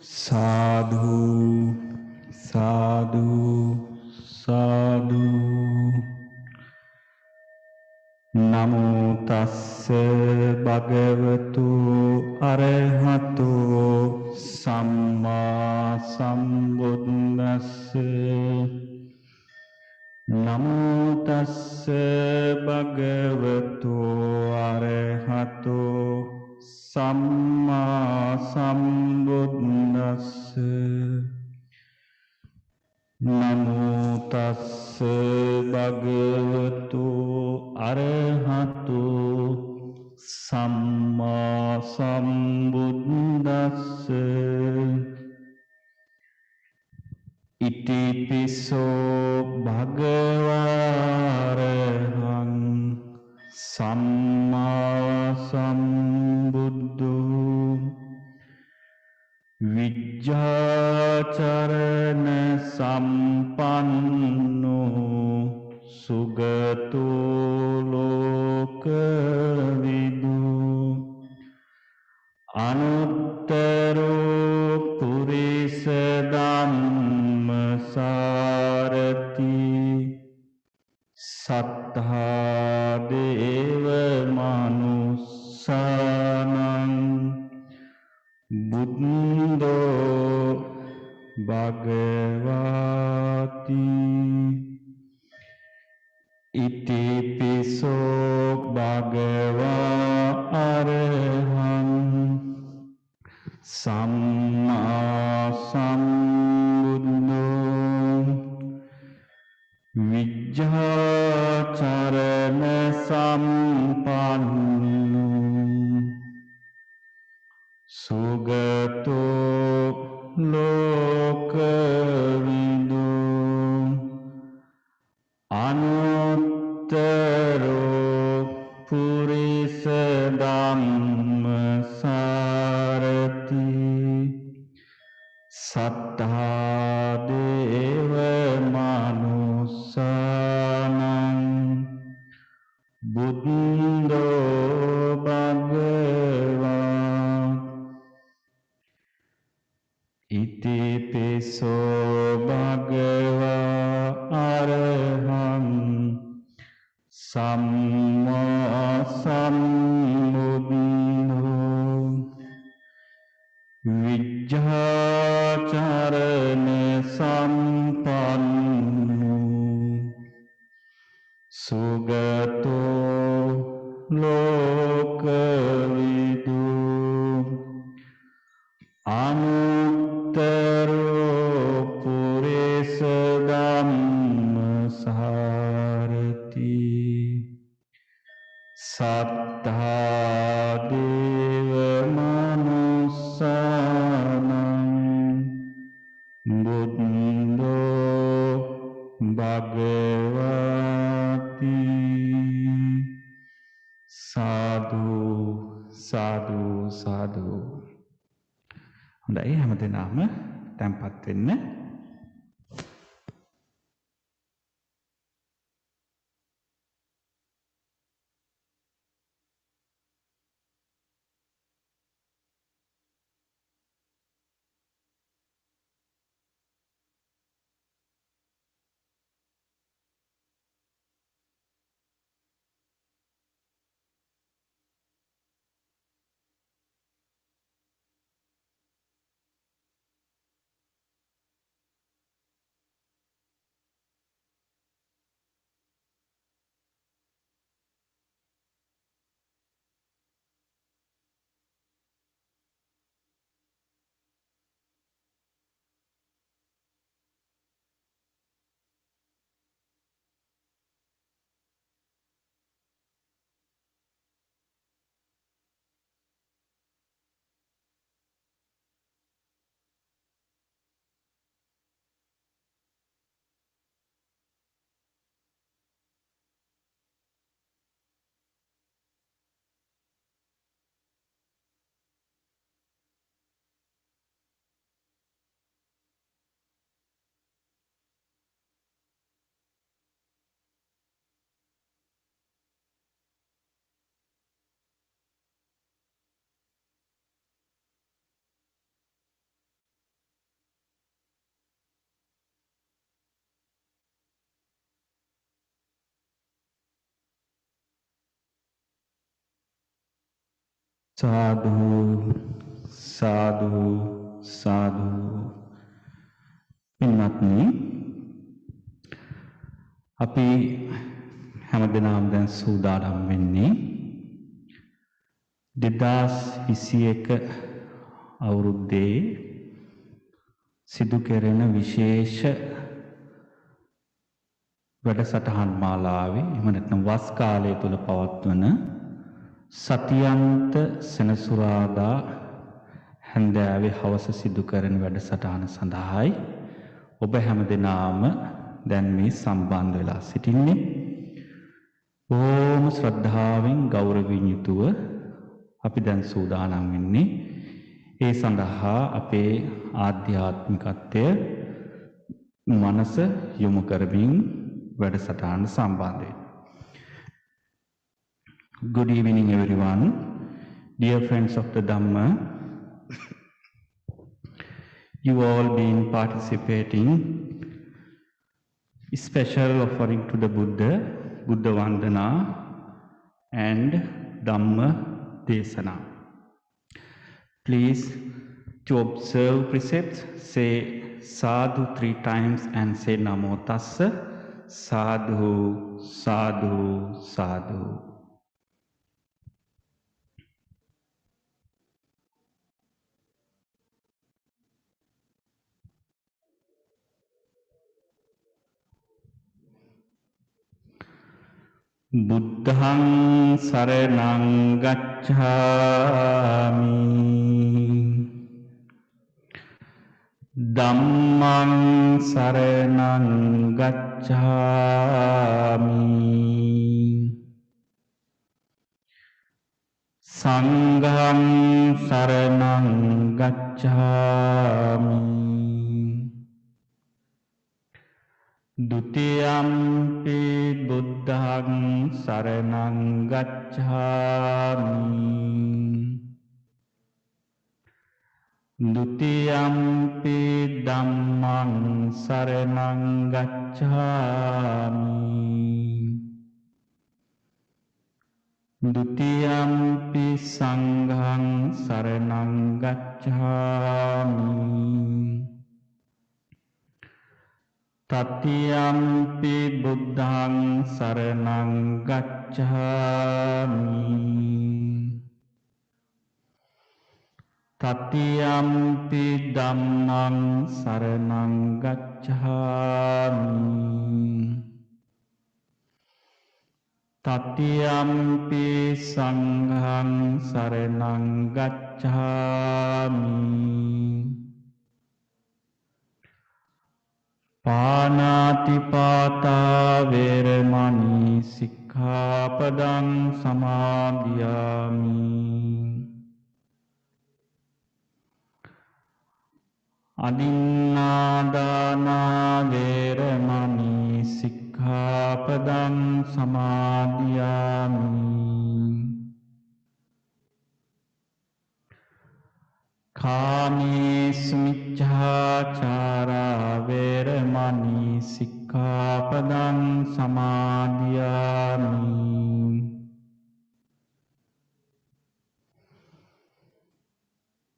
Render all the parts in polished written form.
Sadhu, sadhu, sadhu. Namo tassa bhagavatu arahato samma sambuddhassa. Namo tassa bhagavatu arahato samma sambuddhassa. Namo tassa bhagavatu arahato samma sambuddhassa. Iti piso bhagavarahaṃ samma sambuddho Vijjācarana sampanno sugato lokavidu anuttaro purisa dhammasārati sattha deva manussānaṃ Buddho Bhagavati Iti piso Bhagava Arahaṃ Samma Sambuddho Vijjācarana sampanno Sugato lokavidu anuttaro purisa dhammasārati sattha deva manussānaṃ buddho bhagavā Iti piso bhagavā arahaṃ samma sambuddho vijjācarana sampanno sugato lokavidu anuttaro purisa dhammasārati sattha deva manussānaṃ buddho bhagavati sadhu sadhu sadhu හොඳයි හැමදෙනාම තැන්පත් වෙන්න. සාදු සාදු සාදු. පින්වත්නි, අපි හැමදෙනාම දැන් සූදානම් වෙන්නේ 2021 අවුරුද්දේ සිදු කෙරෙන විශේෂ වැඩසටහන් මාලාවේ එහෙම නැත්නම් වස් කාලය තුල පවත්වන සතියන්ත සෙනසුරාදා හැන්දෑවේ හවස සිදු කරන වැඩසටහන සඳහායි ඔබ හැමදෙනාම දැන් මේ සම්බන්ධ වෙලා සිටින්නේ. බොහොම ශ්‍රද්ධාවෙන් ගෞරවයෙන් යුතුව අපි දැන් සූදානම් වෙන්නේ ඒ සඳහා අපේ ආධ්‍යාත්මිකත්වය මනස යොමු කරමින් වැඩසටහන සම්බන්ධ වෙන්න. Good evening everyone, dear friends of the Dhamma. You all been participating special offering to the Buddha Vandana and Dhamma Deshana. Please, to observe precepts, say sadhu 3 times and say namo tassa, sadhu, sadhu, sadhu. Buddhaṃ saraṇaṃ gacchāmi, Dhammaṃ saraṇaṃ gacchāmi, Saṅgham saraṇaṃ gacchāmi, Dutiyampi buddhaṃ saraṇaṃ gacchāmi, Dutiyampi dhammaṃ saraṇaṃ gacchāmi, Dutiyampi saṅgham saraṇaṃ gacchāmi, Tatiyampi buddhaṃ saraṇaṃ gacchāmi, Tatiyampi dhammaṃ saraṇaṃ gacchāmi, Tatiyampi saṅgham saraṇaṃ gacchāmi. Pānātipātā vēramaṇī sikkhapaдаṃ samādhiyāmi. Adinādānā vēramaṇī sikkhapadaṃ samādhiyāmi. Kāmesu miccācārā vēramaṇī sikkhapadaṃ samādhiyāmi.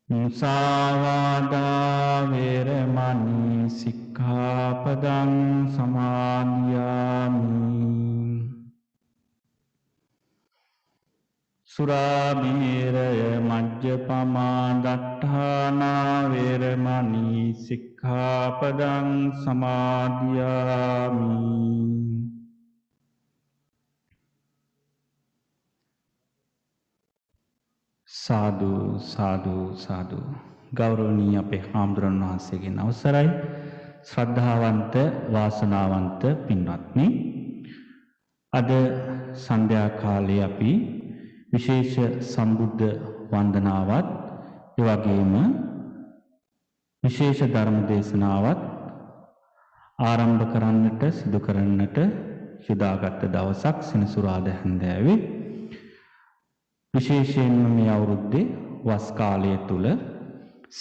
Musāvādā vēramaṇī sikkhapadaṃ samādhiyāmi. Surābīraya majjapamā daṭṭhānā vēramaṇī sikkhapadaṃ samādhiyāmi. Sadhu, sadhu, sadhu. ගෞරවනීය අපේ හාමුදුරන් වහන්සේගෙන් අවසරයි. ශ්‍රද්ධාවන්ත වාසනාවන්ත පින්වත්නි, අද සන්ධ්‍යා කාලයේ අපි විශේෂ සම්බුද්ධ වන්දනාවත් ඒ වගේම විශේෂ ධර්ම දේශනාවත් ආරම්භ කරන්නට සිදු කරන්නට යොදාගත් දවසක් සෙනසුරාදා හැන්දෑවේ. විශේෂයෙන්ම මේ අවුරුද්දේ වස් කාලය තුල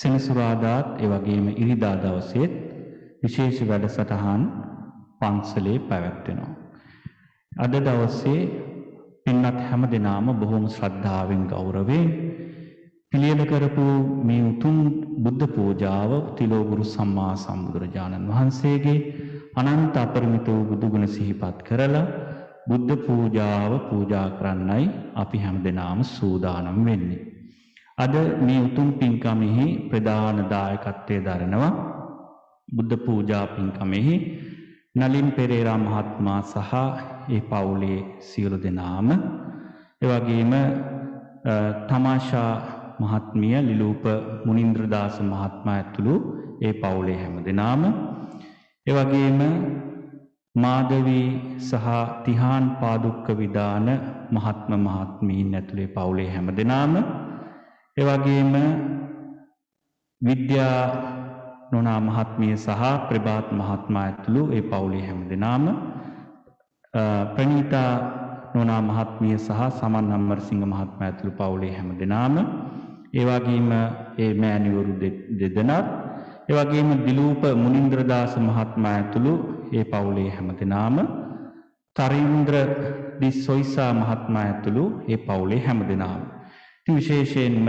සෙනසුරාදාත් ඒ වගේම ඉරිදා දවසේත් විශේෂ වැඩසටහන් පන්සලේ පැවැත්වෙනවා. අද දවසේ පින්වත් හැම දෙනාම බොහොම ශ්‍රද්ධාවෙන් ගෞරවයෙන් පිළියෙල කරපු මේ උතුම් බුද්ධ පූජාව තිලෝගුරු සම්මා සම්බුදුරජාණන් වහන්සේගේ අනන්ත අපරිමිත වූ බුදු ගුණ සිහිපත් කරලා බුද්ධ පූජාව පූජා කරන්නයි අපි හැමදෙනාම සූදානම් වෙන්නේ. අද මේ උතුම් පින්කමෙහි ප්‍රධාන දායකත්වයේ දරනවා බුද්ධ පූජා පින්කමෙහි නලින් පෙරේරා මහත්මයා සහ ඒ පවුලේ සියලු දෙනාම, ඒ වගේම තමාෂා මහත්මිය, ලිලූප මුනින්ද්‍රදාස මහත්මයා ඇතුළු ඒ පවුලේ හැම දෙනාම, ඒ වගේම මාධවී සහ තිහාන් පාදුක්ක විදාන මහත්ම මහත්මීන් ඇතුළේ පවුලේ හැම දෙනාම, ඒ වගේම විද්‍යා නොනා මහත්මිය සහ ප්‍රභාත් මහත්මයා ඇතුළු ඒ පවුලේ හැම දෙනාම, ප්‍රණීතා නොනා මහත්මිය සහ සමන් අමරසිංහ මහත්මයා ඇතුළු පවුලේ හැම දෙනාම, ඒ වගේම ඒ මෑණිවරු දෙදෙනාත්, ඒ වගේම දිලූප මුනින්ද්‍රදාස මහත්මයා ඇතුළු ඒ පවුලේ හැම දෙනාම, තරින්ද්‍ර දිස්සොයිසා මහත්මයා ඇතුළු ඒ පවුලේ හැම දෙනාම. ඉතින් විශේෂයෙන්ම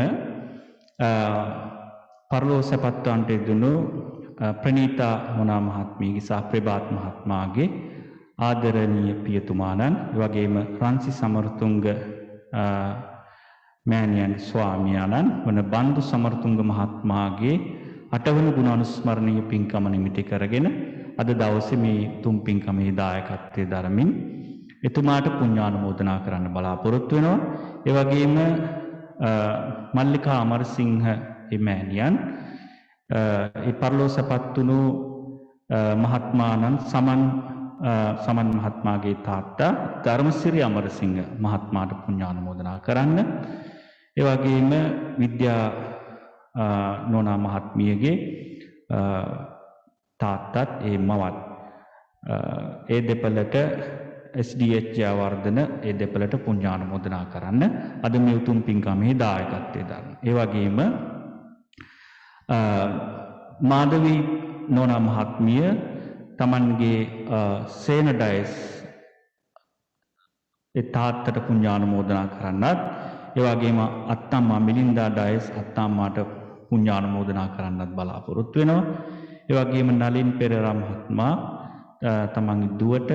පරලෝසපත්වන්ට යෙදුණු ප්‍රණීතා මොනා මහත්මියගේ සහ ප්‍රභාත් මහත්මයාගේ ආදරණීය පියතුමාණන්, ඒ වගේම රන්සි සමරතුංග මෑණියන් ස්වාමියාණන් වන බන්දු සමරතුංග මහත්මයාගේ 8 වන ගුණ අනුස්මරණීය පින්කම නිමිති කරගෙන අද දවසේ මේ තුන් පින්කමේ දායකත්වයේ දරමින් එතුමාට පුණ්‍යානුමෝදනා කරන්න බලාපොරොත්තු වෙනවා. ඒ වගේම මල්ලිකා අමරසිංහ මෑණියන් ඒ පරලෝසපත් වුණු මහත්මාණන් සමන් මහත්මයාගේ තාත්තා ධර්මසිරි අමරසිංහ මහත්මයාට පුණ්‍යානුමෝදනා කරන්න. ඒ වගේම විද්‍යා නෝනා මහත්මියගේ තාත්තත් ඒ මවත් ඒ දෙපළට SDH ජයවර්ධන ඒ දෙපළට පුණ්‍යානුමෝදනා කරන්න අද මේ උතුම් පින්කමේ දායකත්වයේ දරන. ඒ වගේම මාධවී නෝනා මහත්මිය තමන්ගේ සේන ඩයස් ඒ තාත්තට පුණ්‍යානුමෝදනා කරන්නත්, ඒ වගේම අත්තම්මා මිලින්දා ඩයස් අත්තම්මාට පුණ්‍යානුමෝදනා කරන්නත් බලාපොරොත්තු වෙනවා. ඒ වගේම නලින් පෙරේරා මහත්මයා තමන්ගේ දුවට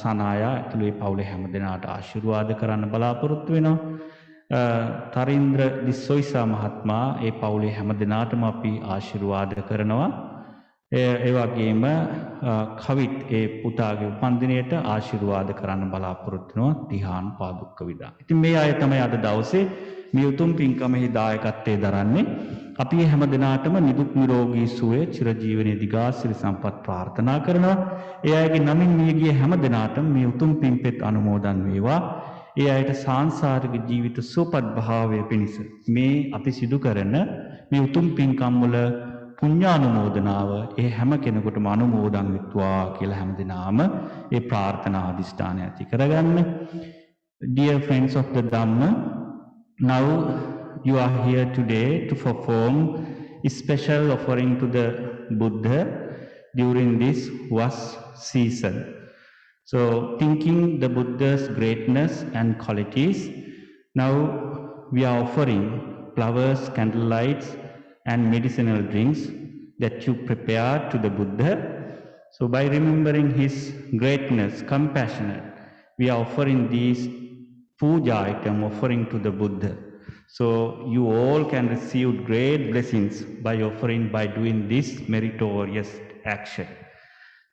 සනායා ඇතුළු ඒ පවුලේ හැම දෙනාට ආශිර්වාද කරන්න බලාපොරොත්තු වෙනවා. තරින්ද්‍ර දිස්සොයිසා මහත්මයා ඒ පවුලේ හැම දෙනාටම අපි ආශිර්වාද කරනවා. ඒ වගේම කවිත් ඒ පුතාගේ උපන්දිනයට ආශිර්වාද කරන්න බලාපොරොත්තු වෙනවා තිහාන් පාදුක්ක විදාන. ඉතින් මේ අය තමයි අද දවසේ මේ උතුම් පින්කමෙහි දායකත්වයේ දරන්නේ. අපි හැම දිනාටම නිදුක් නිරෝගී සුවය චිරජීවනයේ දිගාසිරි සම්පත් ප්‍රාර්ථනා කරනවා. ඒ අයගේ නමින් මියගිය හැම දිනාටම මේ උතුම් පින්පෙත් අනුමෝදන් වේවා. ඒ අයට සාංසාරික ජීවිත සුවපත් භාවය පිණිස මේ අපි සිදු කරන මේ උතුම් පින්කම් වල පුණ්‍යානුමෝදනාව ඒ හැම කෙනෙකුටම අනුමෝදන් වෙත්වා කියලා හැම දිනාම ඒ ප්‍රාර්ථනා අධිෂ්ඨානය ඇති කරගන්න. Dear friends of the Dhamma, now you are here today to perform a special offering to the Buddha during this Vas season. So, thinking the Buddha's greatness and qualities, now we are offering flowers, candlelights, and medicinal drinks that you prepare to the Buddha. So, by remembering his greatness, compassionate, we are offering these puja item offering to the Buddha. So you all can receive great blessings by offering, by doing this meritorious action.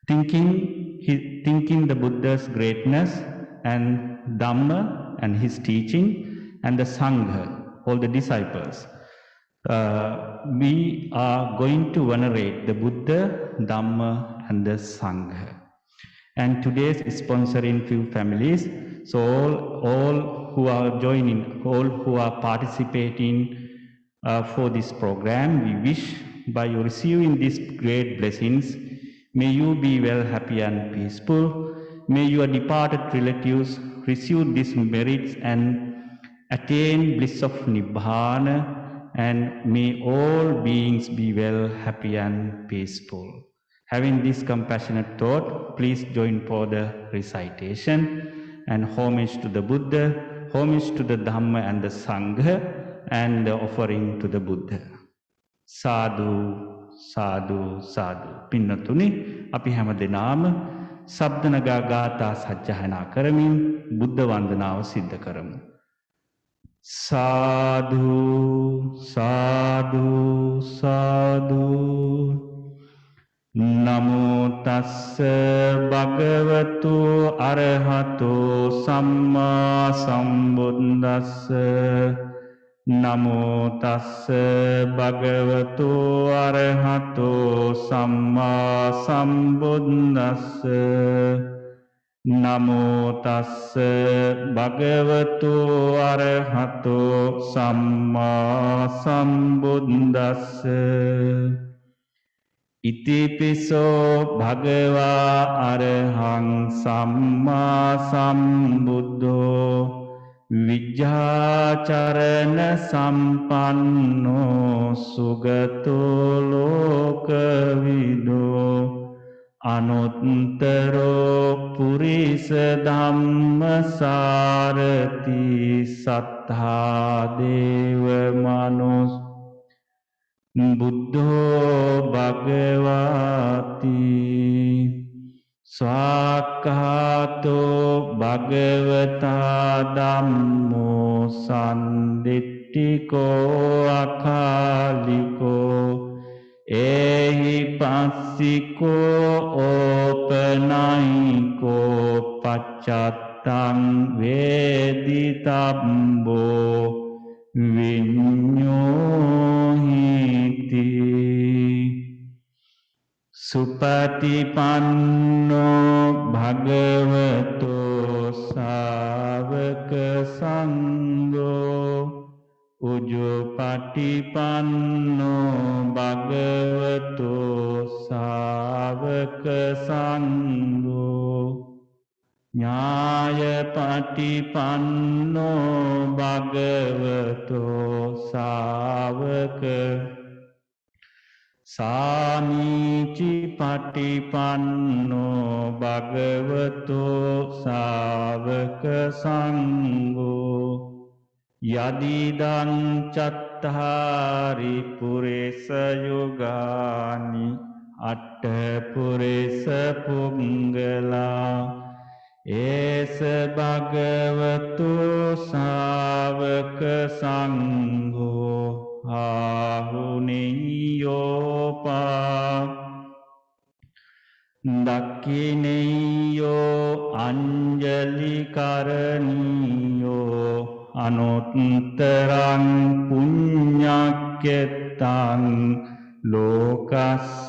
Thinking the Buddha's greatness and Dhamma and his teaching and the Sangha, all the disciples. We are going to venerate the Buddha, Dhamma and the Sangha. And today's sponsoring few families, so all who are joining, all who are participating for this program, we wish by you receiving these great blessings, may you be well, happy and peaceful. May your departed relatives receive these merits and attain bliss of Nibbana, and may all beings be well, happy and peaceful. Having this compassionate thought, please join for the recitation and homage to the Buddha, homage to the Dhamma and the Sangha, and the offering to the Buddha. Sadhu, sadhu, sadhu. පින්නතුනි අපි හැම දෙනාම සබ්දනගා ගාථා සජ්ජහායනා කරමින් බුද්ධ වන්දනාව සිද්ධ කරමු. Sadhu, sadhu, sadhu. Namo tassa bhagavato arahato samma sambuddhassa. Namo tassa bhagavato arahato samma sambuddhassa. Namo tassa bhagavato arahato samma sambuddhassa. Itipiso bhagava arahang samma sambuddho vijjācarana sampanno sugato lokavido anuttaro purisa dhamma sarati sattha deva manus Buddho bhagavati Swakhato bhagavata dhammo sandittiko akaliko ehi passiko opanayiko paccattam veditabbo viññohiti Supatipanno bhagavato savaka sangho Ujjopatipanno bhagavato savaka sangho Nyāyapatipanno bhagavato savaka Sāmīci patipanno bhagavato sāvaka sangho Yadidang cattari puresa yogani atta puresa punggala Esa bhagavato sāvaka sangho Ahuniyopa Dakkineyo Anjali Karaniyo Anuttarang Punyakyetang Lokasati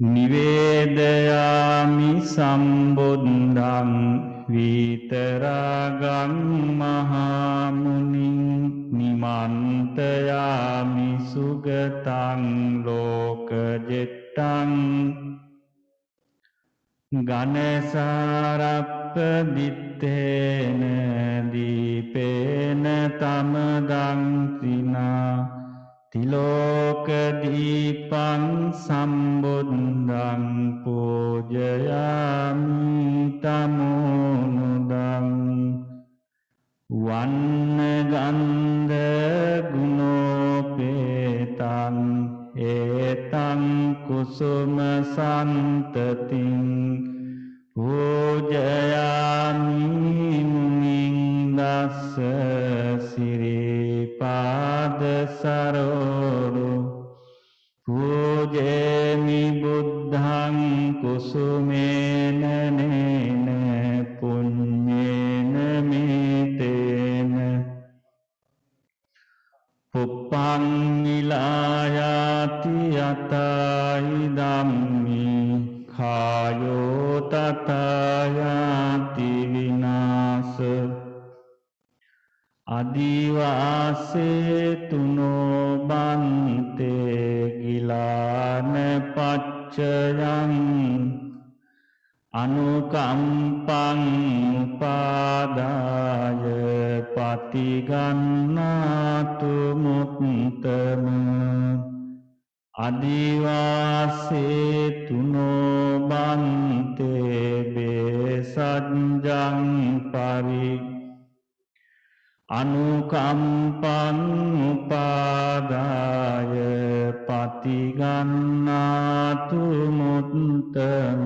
Nivedayami Sambuddhang Vitaragang Mahamuning Nimantayami Sugatang Lokajettang Ganesarappa Dittena Dipena Tamadang Sina Tiloka Dipang Sambuddhang Pujayami Tamonudang Vanna Gandha Gunopetang Etang Kusuma Santating Pujayami Muning Dasa Siripada Saroro Pujemi Buddhang Kusumena Nena Punyena Metena Puppang Nilayati Atai Dhammi Khayo Tatayati Vinasa Adivase Tuno Bante Gilana Pacchayang Anukampang Upadaya Patigannatu Muttama Adivase Tuno Bante Besajjang Pari අනුකම්පං උපාදාය පතිගන්නාතු මුත්තම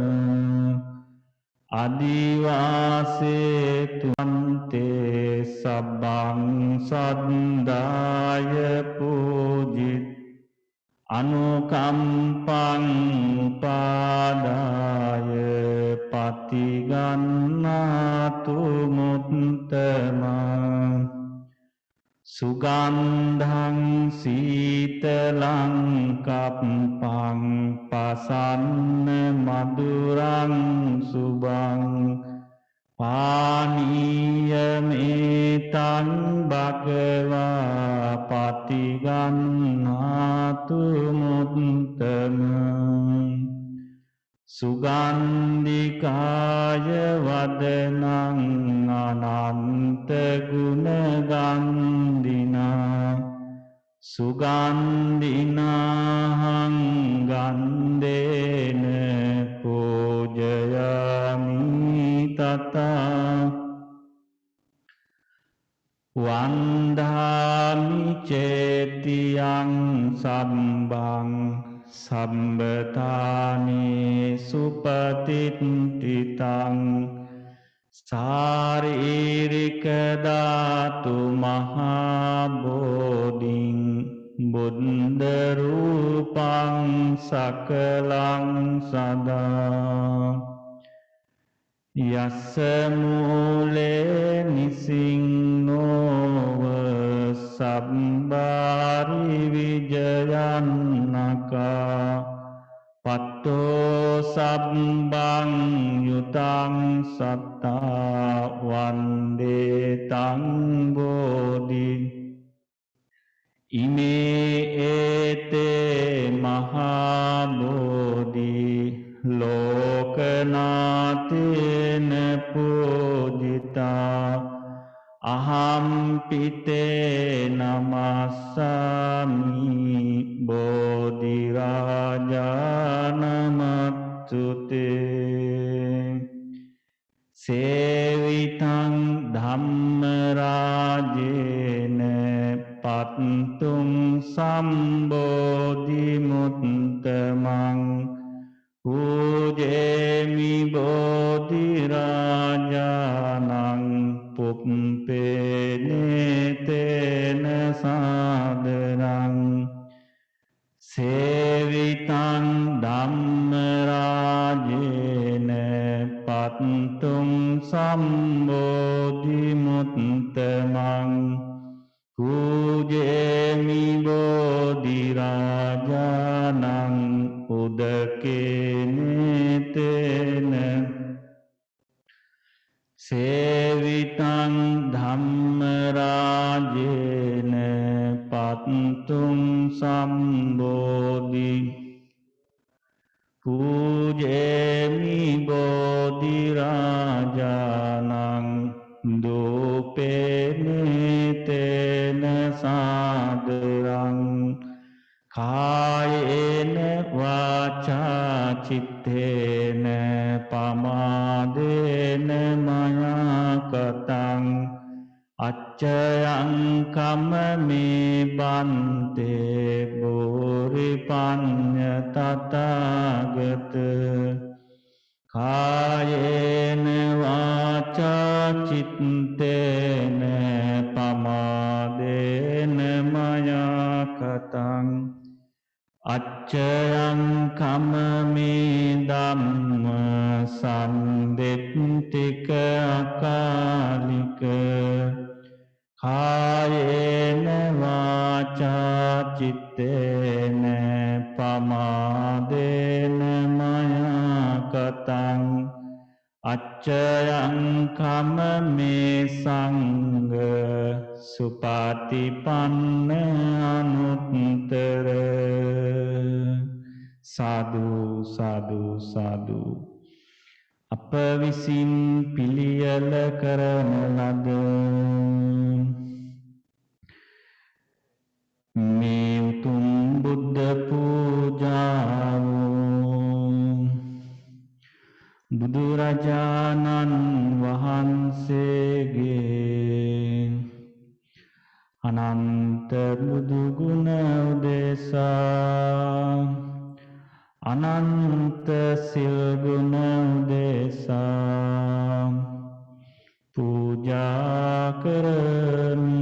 අදිවාසේතු අන්තේ සබ්බං සද්දාය පූජිත් අනුකම්පං උපාදාය පතිගන්නාතු මුත්තමං සුගන්ධං සීතලං කප්පං පසන්න මధుරං සුභං පානීයමේතං භගවා පතිගන්නාතු මුත්තම සුගන්ධිකාය වදනං අනන්ත ගුණගන්ධිනා සුගන්ධිනාහං ගන්ධේන පූජයාමි තථා වන්දාමි චේතියං සම්බං සම්බතානේ සුපතිත්තිතං සාරීරික ධාතු මහා බෝධින් බුද්ධ රූපං සකලං සදා යස්ස මූලේ නිසින්නෝව සම්බාරි විජයන්නකා පත්තෝ සම්බං යුතං සත්තා වන්දේ තං බෝධි ඉමේ ඒතේ මහා බෝධි ලෝකනාතේන පූජිතා අහම්පිතේ නමස්සාමි බෝධි රාජානමත්තුතේ සේවිතං ධම්ම රාජේන පත්තුං සම්බෝධි මුත්තමං පූජේමි බෝධි රාජානං පුප්පේනේතේන සාදරං සේවිතං ධම්ම රාජේන පත්තුං සම්බෝධි මුත්තමං පූජේමි බෝධි රාජානං උදකේනේතේන සේවිතං ධම්ම රාජේන පත්තුං සම්බෝධි පූජේමි බෝධි රාජානං දූපේනේතේන සාදරං කායේන වාචා චිත්තේන පමාදේන මයා කතං අච්චයං කම්මේ බන්තේ බෝරිපඤ්ඤ තථාගත කායේන වාචා චිත්තේන පමාදේන මයා කතං අච්චයං කම්මේ ධම්ම සම්දෙත්තික අකාලික කායේන වාචා චිත්තේන පමාදේන මයා කතං අච්චයං කම්මේ සංඝ සුපාතිපන්න අනුත්තර සාදු සාදු සාදු අප විසින් පිළියෙල කරන ලද මේ උතුම් බුද්ධ පූජාව බුදුරජාණන් වහන්සේගේ අනන්ත බුදු ගුණ උදෙසා අනන්ත සිල් ගුණ උදෙසා පූජා කරමි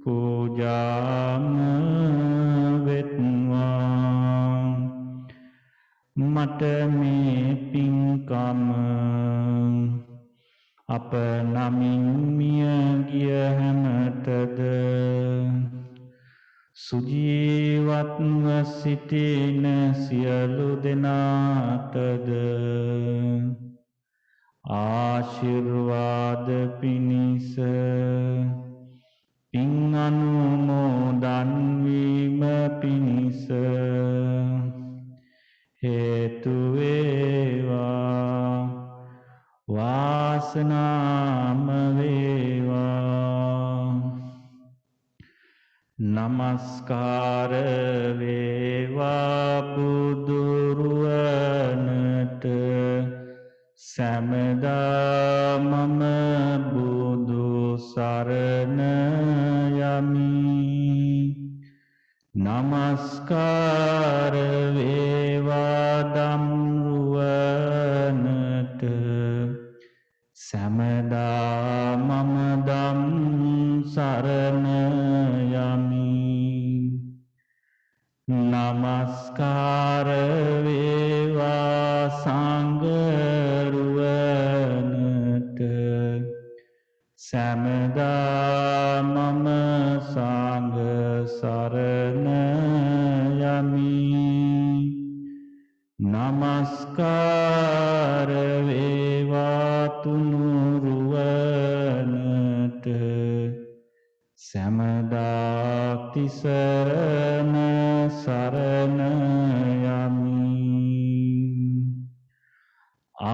පූජාම වෙත්වා මට මේ පින්කම අප නමින් මිය ගිය හැමතද සුජීවත්ව සිටින සියලු දෙනාටද ආශිර්වාද පිණිස පින් අනුමෝදන් වීම පිණිස හේතු වේවා වාසනාම වේවා නමස්කාර වේවා බුදුරුවනට සැමදා මම බුදු සරණ යමි නමස්කාර වේවා ධම්රුවනට සැමදා මම ධම් සරණ යමි නමස්කාර වේවා සංඝරුවනට සැමදා මම සංඝ සරණ යමි නමස්කාර වේවා තුනුරුවනට සැමදා තිසරණ සරණ යමි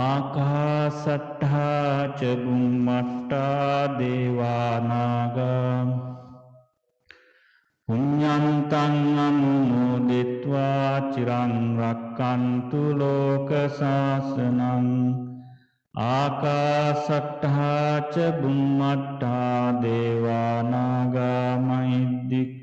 ආකාසට්ඨා ච බුම්මට්ඨා දේවානාගා පුඤ්ඤන්තං අනුමෝදිත්වා චිරං රක්ඛන්තු ලෝක සාසනං ආකාසට්ඨා ච බුම්මට්ඨා දේවානාගා මහිද්దిక్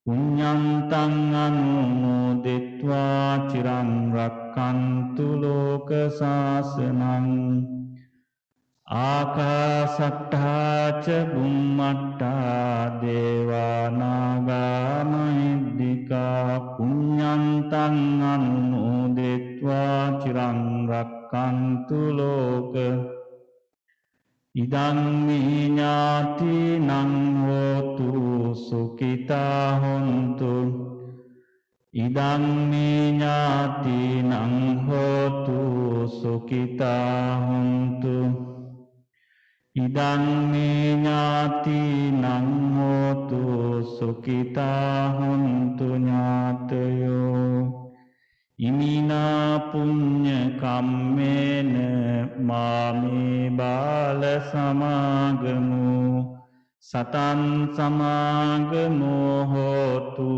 පුඤ්ඤන්තං අනුමෝදිත්වා චිරං රක්ඛන්තු ලෝක සාසනං ආකාසට්ඨා ච බුම්මට්ඨා දේවානාගා මහිද්దికා පුඤ්ඤන්තං අනුමෝදිත්වා චිරං රක්ඛන්තු ලෝක ඉදං මේ ඥාතිනං හෝතු සුඛිතා හොන්තු ඉදං මේ ඥාතිනං හෝතු සුඛිතා හොන්තු ඉදං මේ ඥාතිනං හෝතු සුඛිතා හොන්තු ඥාතයෝ ඉමිනා පුඤ්ඤ කම්මේන මාමේ බාල සමාගමෝ සතං සමාගමෝ හෝතු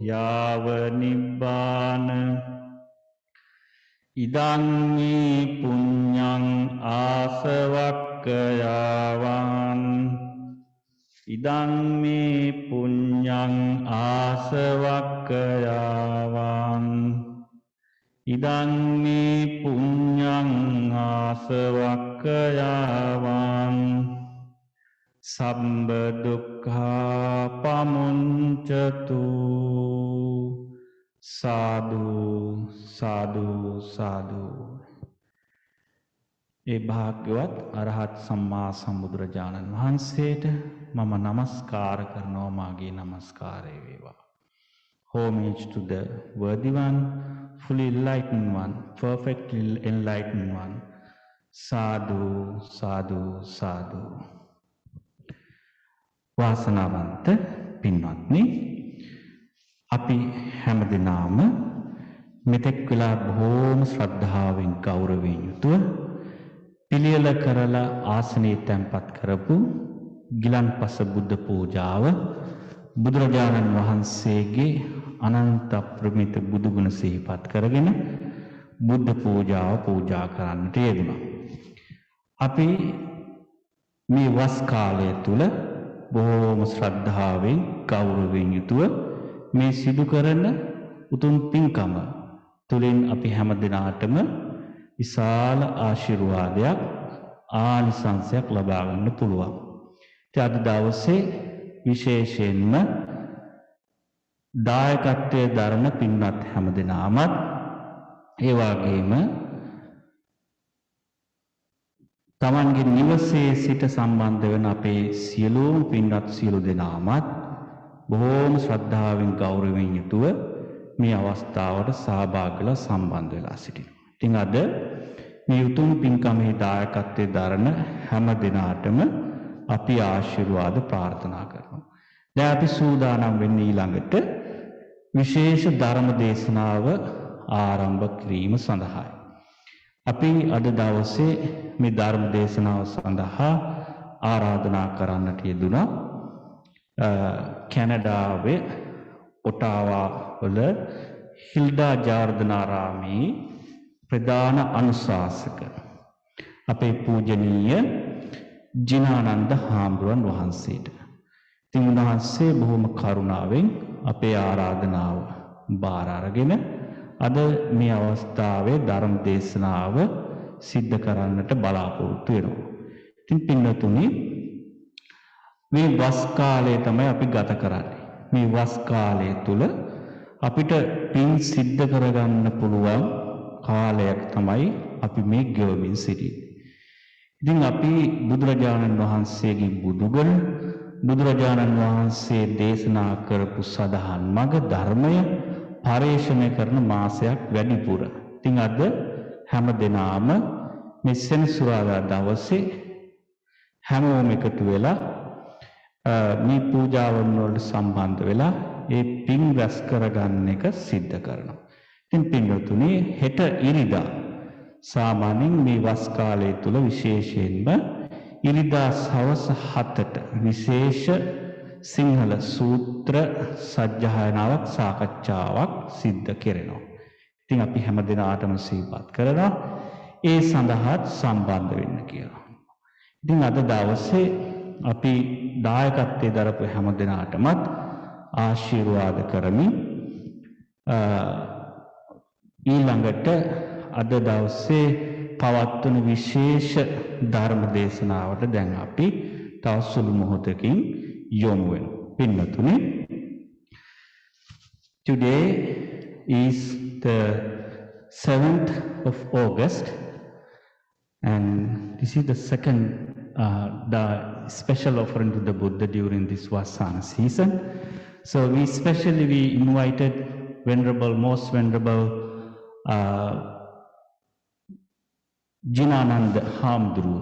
යාව නිබ්බාන ඉදං මේ පුඤ්ඤං ආසවක්ඛයාවං ඉදං මේ පුඤ්ඤං ආසවක්ඛයාවං ඉදං මේ පුඤ්ඤං ආසවක්ඛයාවං සම්බ දුක්ඛා පමුඤ්චතු සාදු සාදු සාදු ඒ භාග්‍යවත් අරහත් සම්මා සම්බුදුරජාණන් වහන්සේට මම නමස්කාර කරනවා මාගේ නමස්කාරය වේවා. Homage to the worthy one, fully enlightened one, perfectly enlightened one. Sadhu, sadhu, sadhu. වාසනාවන්ත පින්වත්නි, අපි හැමදෙනාම මෙතෙක් වෙලා බොහෝම ශ්‍රද්ධාවෙන් ගෞරවයෙන් යුතුව පිළියෙල කරලා ආසනයේ තැන්පත් කරපු ගිලන්පස බුද්ධ පූජාව බුදුරජාණන් වහන්සේගේ අනන්ත ප්‍රමිත බුදු ගුණ සිහිපත් කරගෙන බුද්ධ පූජාව පූජා කරන්නට යෙදුණා. අපි මේ වස් කාලය තුල බොහෝම ශ්‍රද්ධාවෙන් ගෞරවයෙන් යුතුව මේ සිදු කරන උතුම් පින්කම තුළින් අපි හැම දිනාටම විශාල ආශිර්වාදයක් ආනිසංසයක් ලබා ගන්න පුළුවන්. ඉතින් අද දවසේ විශේෂයෙන්ම දායකත්වයේ දරන පින්වත් හැම දිනාමත් ඒ වගේම තමන්ගේ නිවසේ සිට සම්බන්ධ වෙන අපේ සියලුම පින්වත් සියලු දෙනාමත් බොහෝම ශ්‍රද්ධාවෙන් ගෞරවයෙන් යුතුව මේ අවස්ථාවට සහභාගීව සම්බන්ධ වෙලා සිටිනවා. ඉතින් අද මේ උතුම් පින්කමේ දායකත්වයේ දරන හැම දිනාටම අපි ආශිර්වාද ප්‍රාර්ථනා කරනවා. දැන් අපි සූදානම් වෙන්නේ ඊළඟට විශේෂ ධර්ම දේශනාව ආරම්භ කිරීම සඳහායි. අපි අද දවසේ මේ ධර්ම දේශනාව සඳහා ආරාධනා කරන්නට යෙදුණා කැනඩාවේ ඔටාවා වල හිල්ඩා ජාර්දනාරාමේ ප්‍රධාන අනුශාසක අපේ පූජනීය ජිනානන්ද හාමුදුරන් වහන්සේට. ඉතින් උන්වහන්සේ බොහොම කරුණාවෙන් අපේ ආරාධනාව බාර අරගෙන අද මේ අවස්ථාවේ ධර්ම දේශනාව සිද්ධ කරන්නට බලාපොරොත්තු වෙනවා. ඉතින් පින්වතුනි මේ වස් කාලය තමයි අපි ගත කරන්නේ. මේ වස් කාලය තුල අපිට පින් සිද්ධ කරගන්න පුළුවන් කාලයක් තමයි අපි මේ ගෙවමින් සිටින්නේ. ඉතින් අපි බුදුරජාණන් වහන්සේගේ බුදුගුණ බුදුරජාණන් වහන්සේ දේශනා කරපු සදහන් මඟ ධර්මය පරිශ්‍රණය කරන මාසයක් වැඩිපුර. ඉතින් අද හැම දිනාම මේ සෙනසුරාදා දවසේ හැමෝම එකතු වෙලා මේ පූජාවන් වලට සම්බන්ධ වෙලා ඒ පින් රැස් කරගන්න එක සිද්ධ කරනවා. ඉතින් පින්වතුනි හෙට ඉරිදා සාමාන්‍යයෙන් මේ වස් කාලය තුල විශේෂයෙන්ම ඉරිදා සවස් 7ට විශේෂ සිංහල සූත්‍ර සජ්ජායනාවක් සාකච්ඡාවක් සිද්ධ කෙරෙනවා. ඉතින් අපි හැම දිනාටම සිහිපත් කරනවා ඒ සඳහාත් සම්බන්ධ වෙන්න කියලා. ඉතින් අද දවසේ අපි දායකත්වයේ දරපු හැම දිනාටමත් ආශිර්වාද කරමින් ඊළඟට අද දවසේ පවත්වන විශේෂ ධර්ම දේශනාවට දැන් අපි තව සුළු මොහොතකින් යොමු වෙනවා. පින්වතුනි, today is the 7th of August and this is the second the special offering to the Buddha during this Vasana season. So we invited most venerable Jinananda Hamdru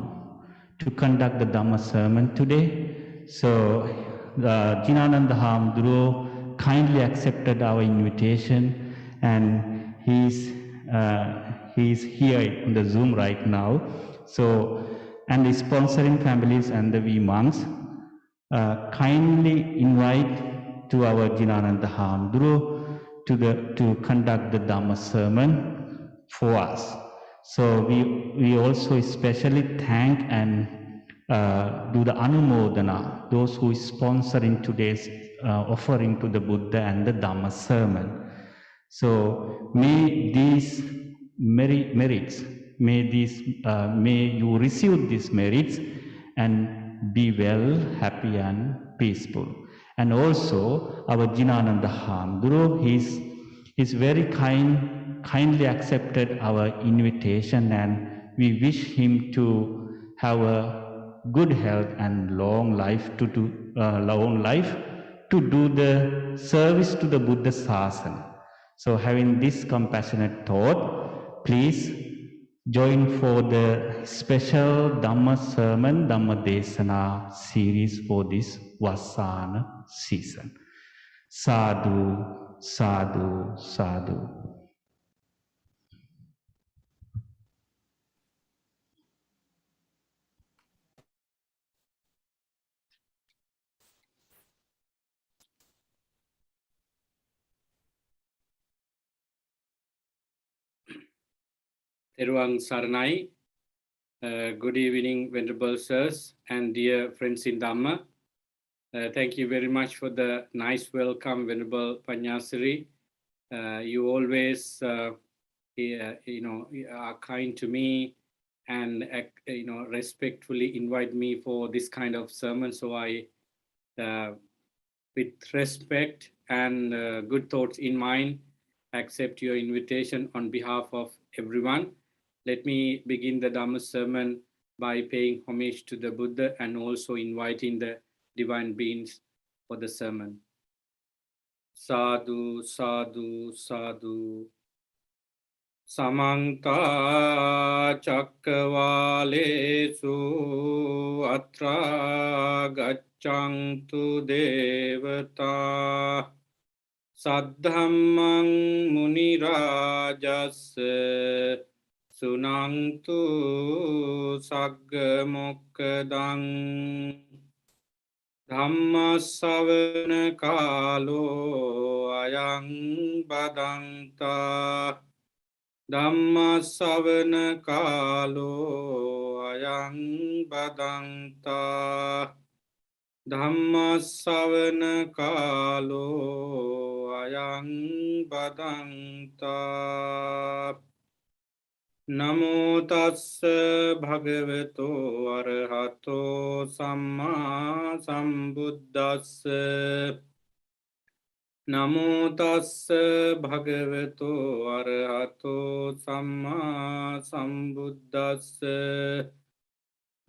to conduct the Dhamma sermon today. So Jinananda Hamdru kindly accepted our invitation and he's here in the Zoom right now. So and the sponsoring families and the V monks kindly invite to our Jinananda Hamdru to conduct the Dhamma sermon for us. So we also especially thank and do the anumodana, those who is sponsoring today's offering to the Buddha and the Dhamma sermon. So may these merits, may you receive these merits and be well, happy and peaceful. And also our Jinananda Hamdru, he's very kindly accepted our invitation and we wish him to have a good health and long life to do the service to the Buddha Sasana. So having this compassionate thought, please join for the special Dhamma sermon, Dhamma Deshana series for this Vasana season. Sadhu, sadhu, sadhu. Teruang Saranai, good evening, Venerable Sirs and dear friends in Dhamma. Thank you very much for the nice welcome, Venerable Panyasiri. You always, are kind to me and, respectfully invite me for this kind of sermon. So I, with respect and good thoughts in mind, accept your invitation on behalf of everyone. Let me begin the Dhamma sermon by paying homage to the Buddha and also inviting the divine beings for the sermon. Sadhu, sadhu, sadhu. Samanta Chakravalesu Atra Gacchantu Devata Saddhammang Munirajassa Sunangtu Saggamokkhadang Dhamma Savana Kalo Ayang Badanta Dhamma Savana Kalo Ayang Badanta Dhamma Savana Kalo Ayang Badanta Namo Tassa Bhagavato Arahato Samma Sambuddhassa Namo Tassa Bhagavato Arahato Samma Sambuddhassa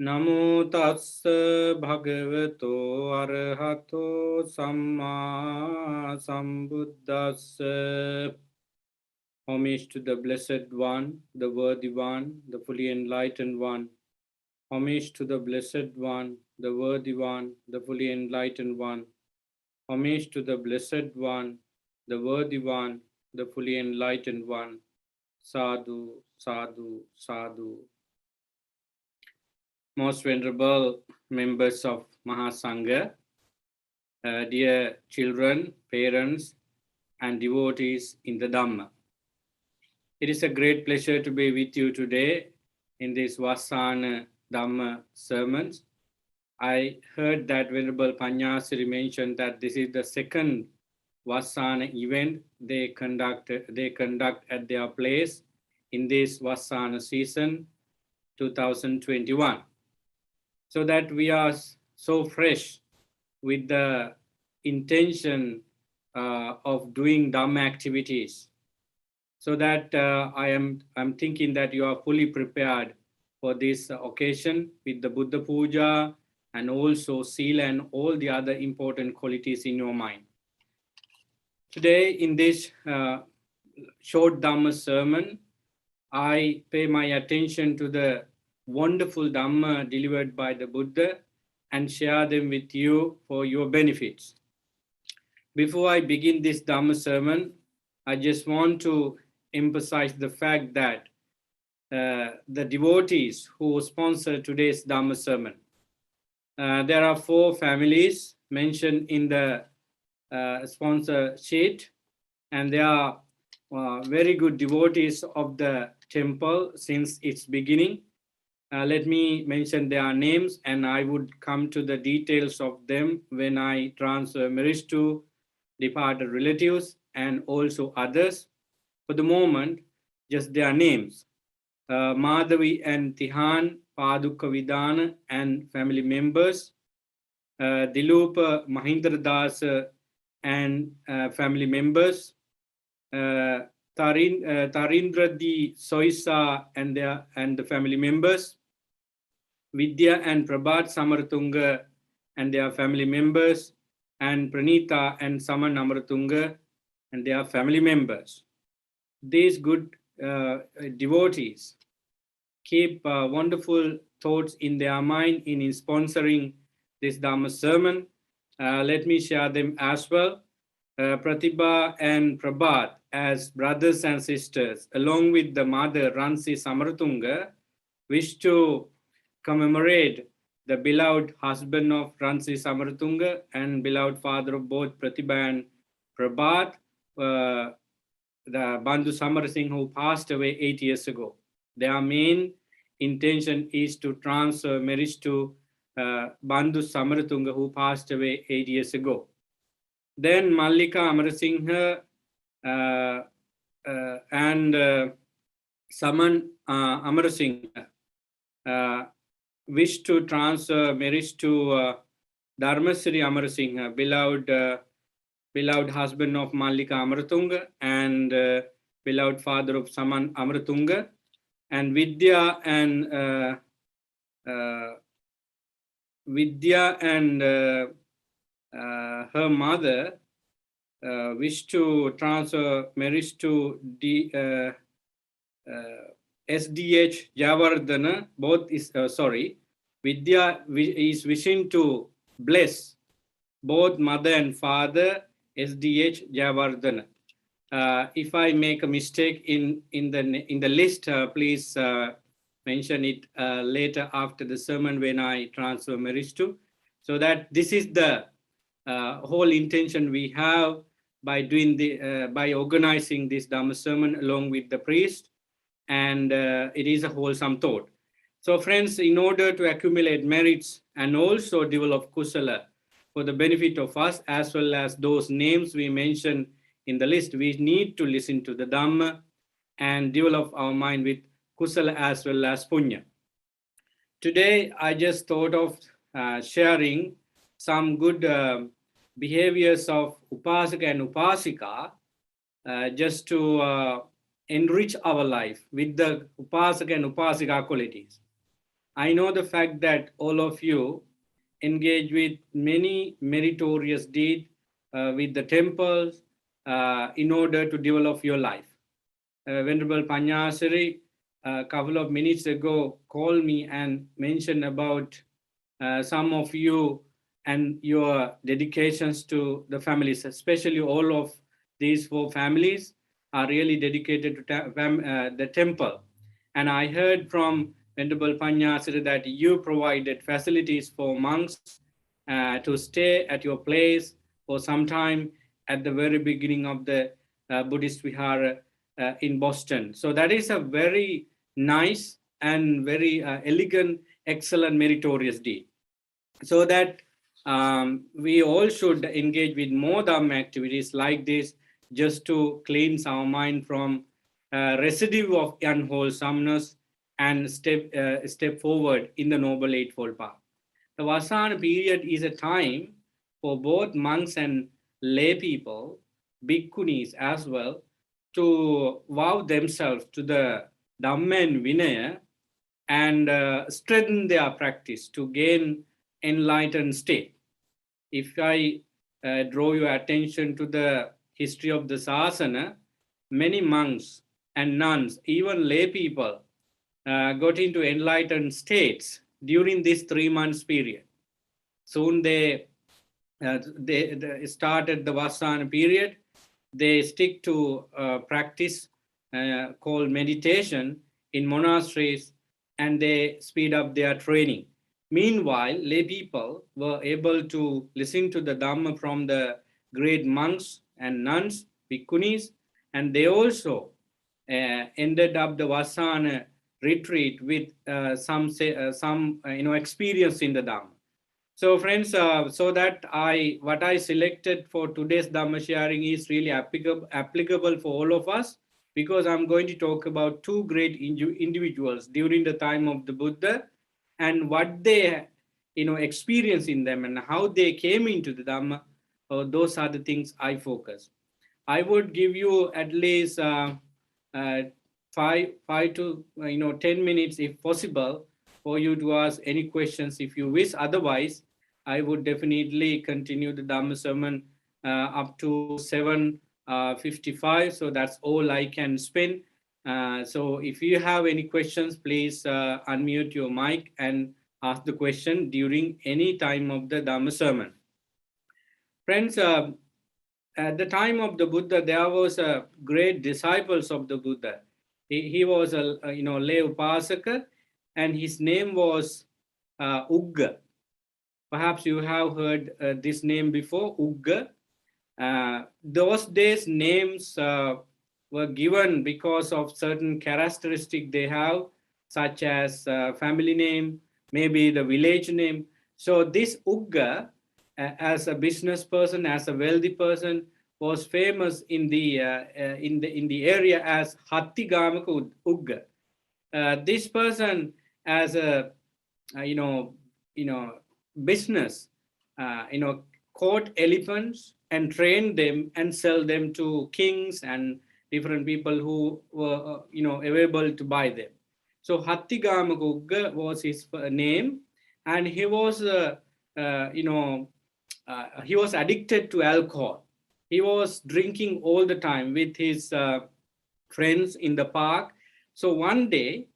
Namo Tassa Bhagavato Arahato Samma Sambuddhassa. Homage to the Blessed One, the Worthy One, the Fully Enlightened One. Homage to the Blessed One, the Worthy One, the Fully Enlightened One. Homage to the Blessed One, the Worthy One, the Fully Enlightened One. Sadhu, sadhu, sadhu. Most venerable members of Mahasangha, dear children, parents, and devotees in the Dhamma. It is a great pleasure to be with you today in this Vasana Dhamma sermons. I heard that Venerable Panyasiri mentioned that this is the second Vasana event they conduct at their place in this Vasana season 2021. So that we are so fresh with the intention of doing Dhamma activities. So that I'm thinking that you are fully prepared for this occasion with the Buddha Puja and also Sila and all the other important qualities in your mind. Today, in this short Dhamma sermon, I pay my attention to the wonderful Dhamma delivered by the Buddha and share them with you for your benefits. Before I begin this Dhamma sermon, I just want to emphasize the fact that the devotees who sponsor today's Dhamma sermon, there are 4 families mentioned in the sponsor sheet, and they are very good devotees of the temple since its beginning. Let me mention their names, and I would come to the details of them when I transfer merits to departed relatives and also others. For the moment, just their names. Madhavi and Tihan, Paduka Vidana and family members. Dilupa Mahindradas and family members. Tarindra Di Soisa and the family members. Vidya and Prabhat Samaratunga and their family members. And Pranita and Saman Amaratunga and their family members. These good devotees keep wonderful thoughts in their mind in sponsoring this Dhamma sermon. Let me share them as well. Pratibha and Prabhat as brothers and sisters, along with the mother Ransi Samaratunga, wish to commemorate the beloved husband of Ransi Samaratunga and beloved father of both Pratibha and Prabhat, the Bandhu Samar Singh, who passed away 8 years ago. Their main intention is to transfer merits to Bandhu Samaratunga, who passed away 8 years ago. Then Mallika Amarasinghe and Saman Amarasinghe wish to transfer marriage to Dharmasri Amarasinghe, beloved husband of Mallika Amaratunga and beloved father of Saman Amaratunga, and Vidya and her mother wish to transfer marriage to SDH Javardhana. Both is Vidya is wishing to bless both mother and father SDH Javardhana. If I make a mistake in the list, please mention it later after the sermon when I transfer marriage to. So that this is the whole intention we have by doing by organizing this Dhamma sermon along with the priest, and it is a wholesome thought. So friends, in order to accumulate merits and also develop kusala for the benefit of us as well as those names we mentioned in the list, we need to listen to the Dhamma and develop our mind with kusala as well as punya. Today, I just thought of sharing some good behaviors of upasaka and upasika just to enrich our life with the upasaka and upasika qualities. I know the fact that all of you engage with many meritorious deeds with the temples in order to develop your life. Venerable Panyasari a couple of minutes ago called me and mentioned about some of you and your dedications to the families, especially all of these 4 families are really dedicated to the temple. And I heard from Venerable Panyasari that you provided facilities for monks to stay at your place for some time at the very beginning of the Buddhist Vihara in Boston. So that is a very nice and very elegant, excellent, meritorious deed. So that we all should engage with more Dhamma activities like this just to cleanse our mind from residue of unwholesomeness and step forward in the Noble Eightfold Path. The Vasana period is a time for both monks and lay people, bhikkhunis as well, to vow themselves to the Dhamma and Vinaya and strengthen their practice to gain enlightened state. If I draw your attention to the history of the Sasana, many monks and nuns, even lay people, got into enlightened states during this 3 months period. Soon they started the Vasana period. They stick to practice called meditation in monasteries, and they speed up their training. Meanwhile, lay people were able to listen to the Dhamma from the great monks and nuns, bhikkhunis, and they also ended up the Vasana retreat with some experience in the Dhamma. So friends, so that what I selected for today's Dhamma sharing is really applicable for all of us, because I'm going to talk about 2 great individuals during the time of the Buddha and what they experience in them and how they came into the Dhamma. Those are the things I focus. I would give you at least 5 to 10 minutes if possible for you to ask any questions if you wish. Otherwise, I would definitely continue the Dhamma sermon up to 7:55. So that's all I can spend. So if you have any questions, please unmute your mic and ask the question during any time of the Dhamma sermon. Friends, at the time of the Buddha, there was a great disciples of the Buddha. He was a lay upasaka, and his name was Ugga. Perhaps you have heard this name before, Ugga. Those days names were given because of certain characteristic they have, such as family name, maybe the village name. So this Ugga, as a business person, as a wealthy person, was famous in the area as Hattigamaka Ugga. This person, as a you know business, caught elephants and trained them and sell them to kings and different people who were available to buy them. So Hattigamaka was his name, and he was addicted to alcohol. He was drinking all the time with his friends in the park. So one day,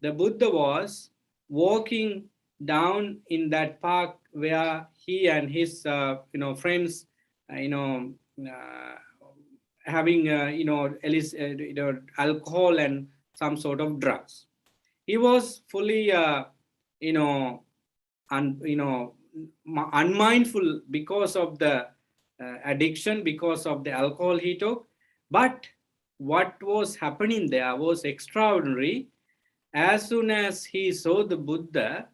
the Buddha was walking down in that park where he and his friends, uh, you know, uh, having alcohol and some sort of drugs. He was fully you know unmindful because of the addiction, because of the alcohol he took. But what was happening there was extraordinary. As soon as he saw the Buddha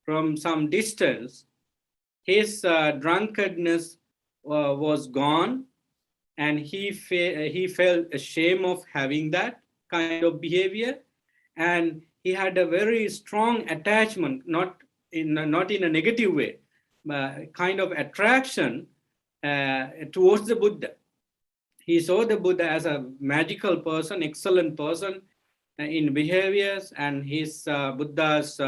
from some distance, his drunkenness was gone, and he felt ashamed of having that kind of behavior, and he had a very strong attachment, not in a negative way, but kind of attraction towards the Buddha. He saw the Buddha as a magical person, excellent person in behaviors, and his Buddha's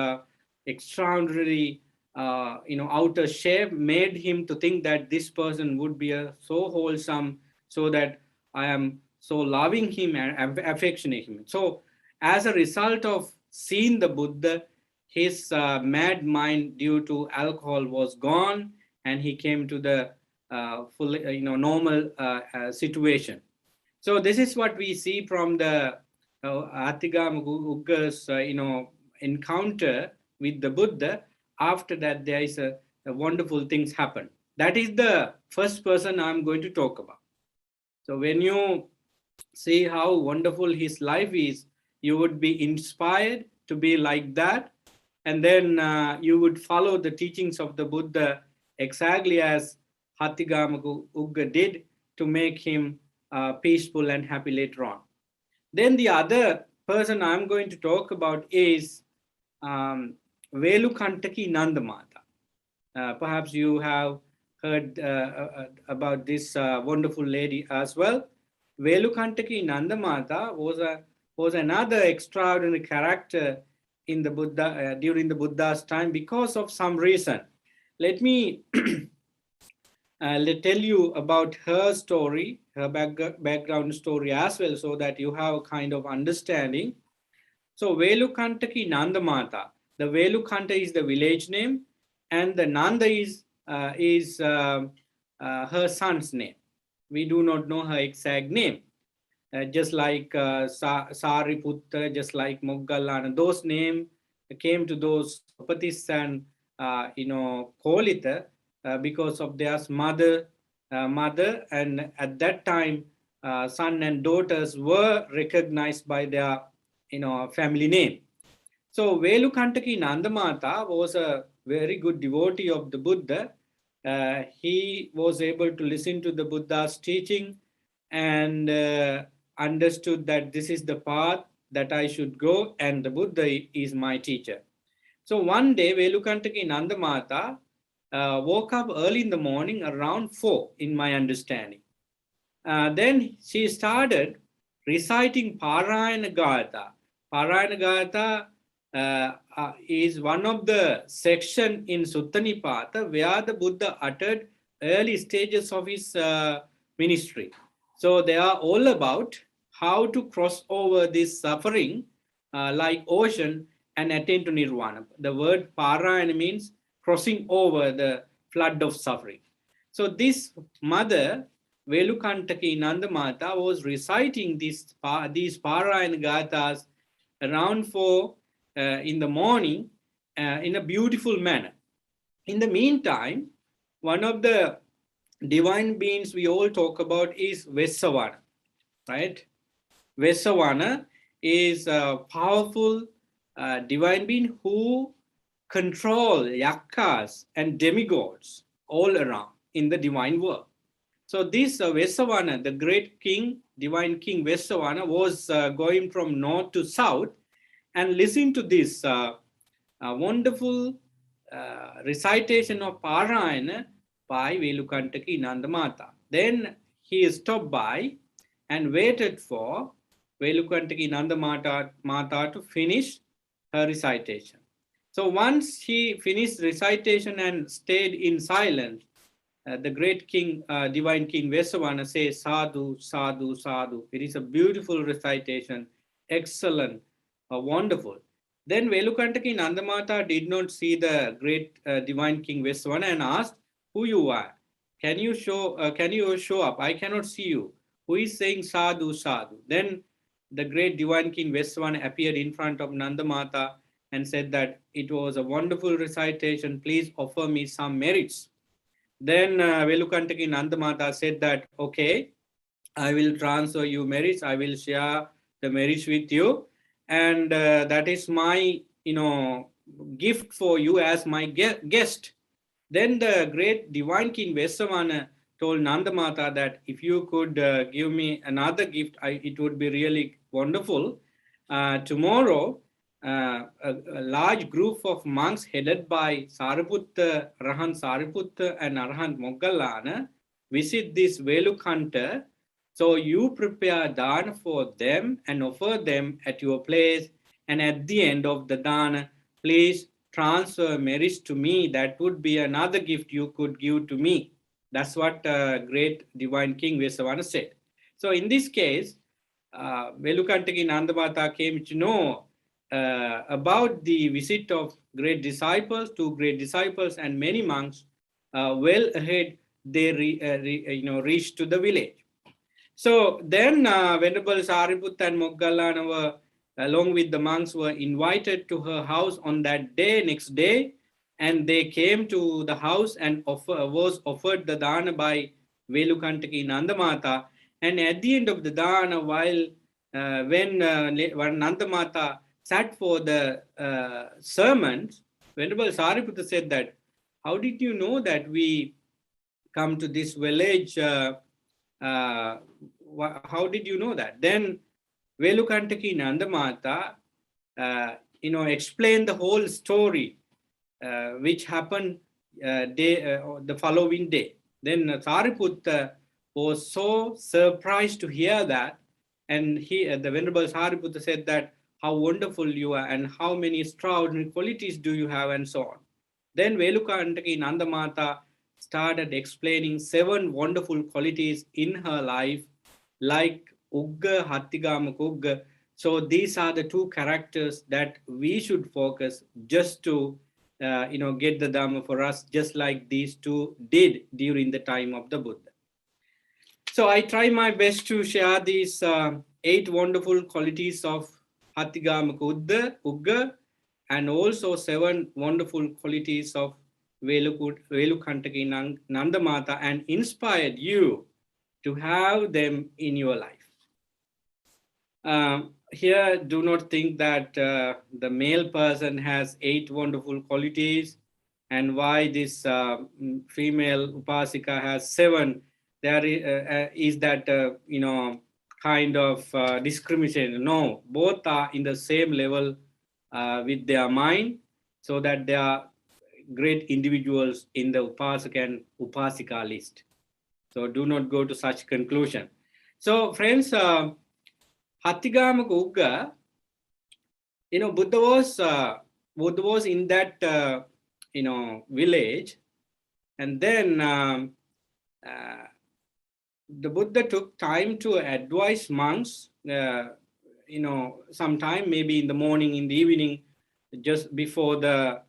extraordinary, outer shape made him to think that this person would be so wholesome, so that I am so loving him and affectionate him. So, as a result of seeing the Buddha, his mad mind due to alcohol was gone, and he came to the full, normal situation. So this is what we see from the Atigam Ugga's, encounter with the Buddha. After that, there is a wonderful things happen. That is the first person I'm going to talk about. So when you see how wonderful his life is, you would be inspired to be like that, and then you would follow the teachings of the Buddha exactly as Hattigamaka Ugga did, to make him peaceful and happy later on. Then the other person I'm going to talk about is Velukantaki Nandamata. Perhaps you have heard about this wonderful lady as well. Velukantaki Nandamata was another extraordinary character in the Buddha during the Buddha's time because of some reason. Let me tell you about her story, her background story as well, so that you have a kind of understanding. So Velukantaki Nandamata, the Velukanta is the village name, and the Nanda is her son's name. We do not know her exact name. Just like Sariputta, just like Moggallana, those names came to those Sopatis and Kolita because of their mother, and at that time, son and daughters were recognized by their family name. So Velukantaki Nandamata was a very good devotee of the Buddha. He was able to listen to the Buddha's teaching and understood that this is the path that I should go, and the Buddha is my teacher. So one day, Velukantaki Nandamata woke up early in the morning around 4, in my understanding. Then she started reciting Parayana Gatha. Parayana Gatha is one of the section in Sutta Nipata where the Buddha uttered early stages of his ministry. So they are all about how to cross over this suffering like ocean and attain to nirvana. The word Parayana means crossing over the flood of suffering. So this mother, Velukantaki Nandamata, was reciting these Parayana Gathas around 4 in the morning in a beautiful manner. In the meantime, one of the divine beings we all talk about is Vesavana, right? Vesavana is a powerful divine being who control yakas and demigods all around in the divine world. So this Vesavana, the great king, divine king Vesavana, was going from north to south and listening to this wonderful recitation of Parayana by Velukantaki Nandamata. Then he stopped by and waited for Velukantaki Nandamata to finish her recitation. So once he finished recitation and stayed in silence, the great king, divine king Vesavana says, sadhu, sadhu, sadhu. It is a beautiful recitation, excellent, wonderful. Then Velukantaki Nandamata did not see the great divine king Vesavana and asked, who you are? Can you show up? I cannot see you. Who is saying sadhu, sadhu? Then the great divine king Vesavana appeared in front of Nandamata and said that it was a wonderful recitation. Please offer me some merits. Then Velukantaki Nandamata said that, okay, I will transfer you merits. I will share the merits with you. And that is my, gift for you as my guest. Then the great divine king Vesavana told Nandamata that if you could give me another gift, it would be really wonderful. Tomorrow, a large group of monks headed by Sariputta, Arahant Sariputta and Arahant Moggallana visit this Velukanta. So you prepare dana for them and offer them at your place. And at the end of the dana, please transfer merits to me. That would be another gift you could give to me. That's what great divine king Vesavana said. So in this case, Velukantaki Nandamata came to know about the visit of great disciples, two great disciples and many monks. Well ahead, they reached to the village. So then Venerable Sariputta and Moggallana were, along with the monks, were invited to her house on that day, next day, and they came to the house and was offered the dana by Velukantaki Nandamata. And at the end of the dana, when Nandamata sat for the sermons, Venerable Sariputta said that, how did you know that we come to this village? How did you know that? Then Velukantaki Nandamata, explained the whole story, which happened the following day. Then Sariputta was so surprised to hear that, and the Venerable Sariputta said that, how wonderful you are and how many extraordinary qualities do you have and so on. Then Velukantaki Nandamata started explaining 7 wonderful qualities in her life, like Ugga, Hattigamaka Ugga. So these are the 2 characters that we should focus just to get the Dhamma for us, just like these 2 did during the time of the Buddha. So I try my best to share these 8 wonderful qualities of Hattigamaka Ugga, and also 7 wonderful qualities of Velukantaki Nandamata, and inspired you to have them in your life. Here, do not think that the male person has 8 wonderful qualities and why this female Upasika has 7. There is that, kind of discrimination. No, both are in the same level with their mind, so that they are great individuals in the Upasaka and Upasika list. So do not go to such conclusion. So friends, Hattigamaka Ugga, Buddha was in that village, and then the Buddha took time to advise monks, sometime maybe in the morning, in the evening, just before the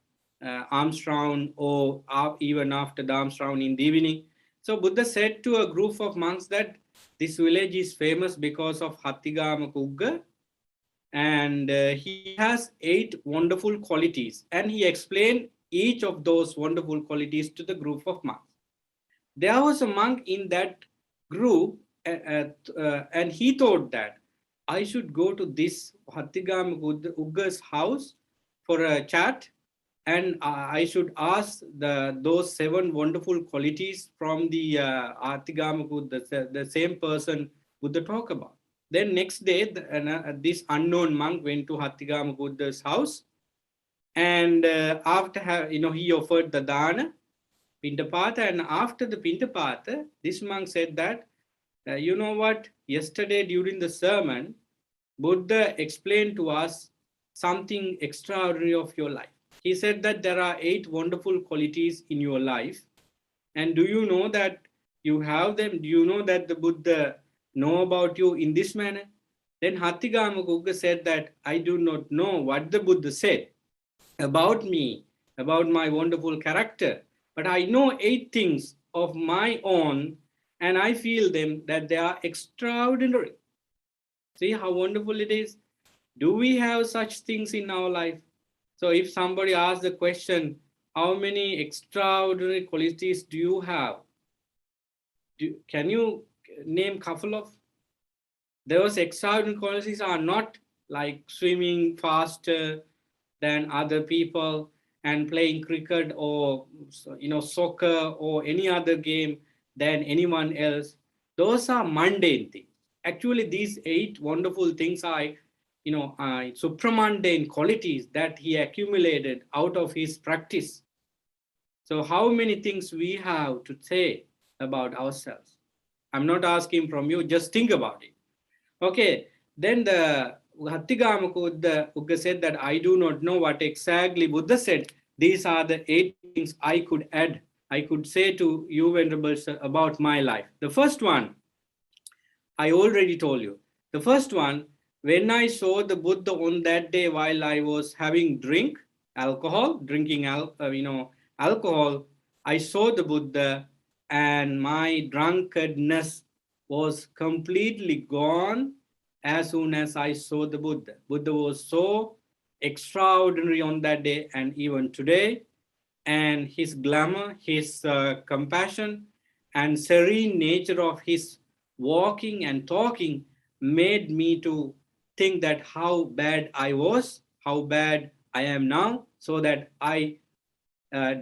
alms round, or even after the alms round in the evening. So Buddha said to a group of monks that this village is famous because of Hattigamaka Ugga, and he has 8 wonderful qualities, and he explained each of those wonderful qualities to the group of monks. There was a monk in that group, and he thought that I should go to this Hattigamaka Ugga's house for a chat And I should ask those 7 wonderful qualities from the Atigama Buddha, the same person Buddha talk about. Then next day, this unknown monk went to Hattigama Buddha's house, and after he offered the dana, Pindapata, and after the Pindapata, this monk said that, you know what, yesterday during the sermon, Buddha explained to us something extraordinary of your life. He said that there are 8 wonderful qualities in your life. And do you know that you have them? Do you know that the Buddha know about you in this manner? Then Hattigama Gugga said that I do not know what the Buddha said about me, about my wonderful character, but I know 8 things of my own, and I feel them that they are extraordinary. See how wonderful it is? Do we have such things in our life? So if somebody asks the question, how many extraordinary qualities do you have? Can you name a couple of? Those extraordinary qualities are not like swimming faster than other people and playing cricket or soccer or any other game than anyone else. Those are mundane things. Actually, these 8 wonderful things are supramundane qualities that he accumulated out of his practice. So how many things we have to say about ourselves? I'm not asking from you, just think about it. Okay, then the Hattigama Ugga said that I do not know what exactly Buddha said. These are the 8 things I could add, I could say to you, Venerable Sir, about my life. The first one, I already told you. The first one, when I saw the Buddha on that day while I was having drinking alcohol, I saw the Buddha and my drunkenness was completely gone as soon as I saw the Buddha. Buddha was so extraordinary on that day and even today, and his glamour, his compassion, and serene nature of his walking and talking made me to think that how bad I was, how bad I am now, so that I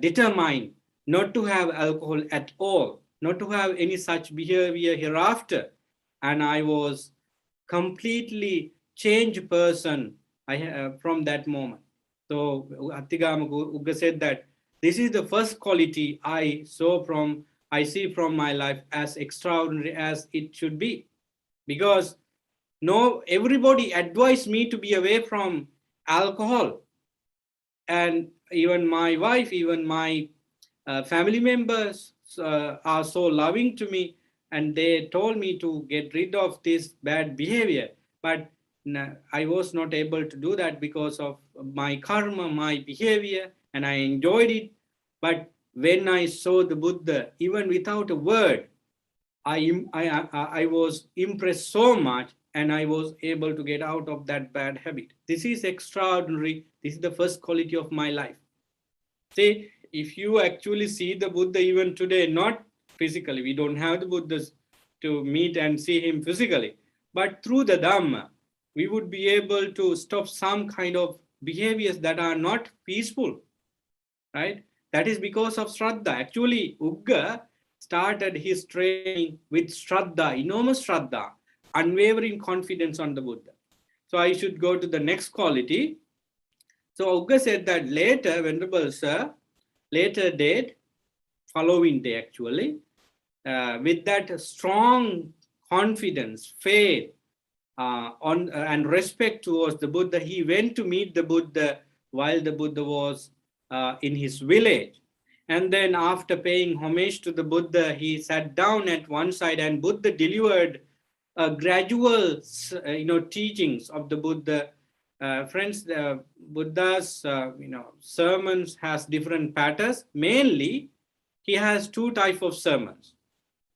determined not to have alcohol at all, not to have any such behavior hereafter. And I was completely changed person from that moment. So Hattigama Ugga said that this is the first quality I see from my life as extraordinary as it should be. Because everybody advised me to be away from alcohol. And even my wife, even my family members are so loving to me, and they told me to get rid of this bad behavior. But I was not able to do that because of my karma, my behavior, and I enjoyed it. But when I saw the Buddha, even without a word, I was impressed so much, and I was able to get out of that bad habit. This is extraordinary. This is the first quality of my life. See, if you actually see the Buddha even today, not physically, we don't have the Buddhas to meet and see him physically, but through the Dhamma, we would be able to stop some kind of behaviors that are not peaceful, right? That is because of Shraddha. Actually, Ugga started his training with Shraddha, enormous Shraddha, unwavering confidence on the Buddha. So I should go to the next quality. So Ugga said that later, Venerable Sir, later date, following day actually, with that strong confidence, faith, and respect towards the Buddha, he went to meet the Buddha while the Buddha was in his village. And then after paying homage to the Buddha, he sat down at one side, and Buddha delivered gradual teachings of the Buddha. Friends, the Buddha's sermons has different patterns. Mainly, he has 2 types of sermons.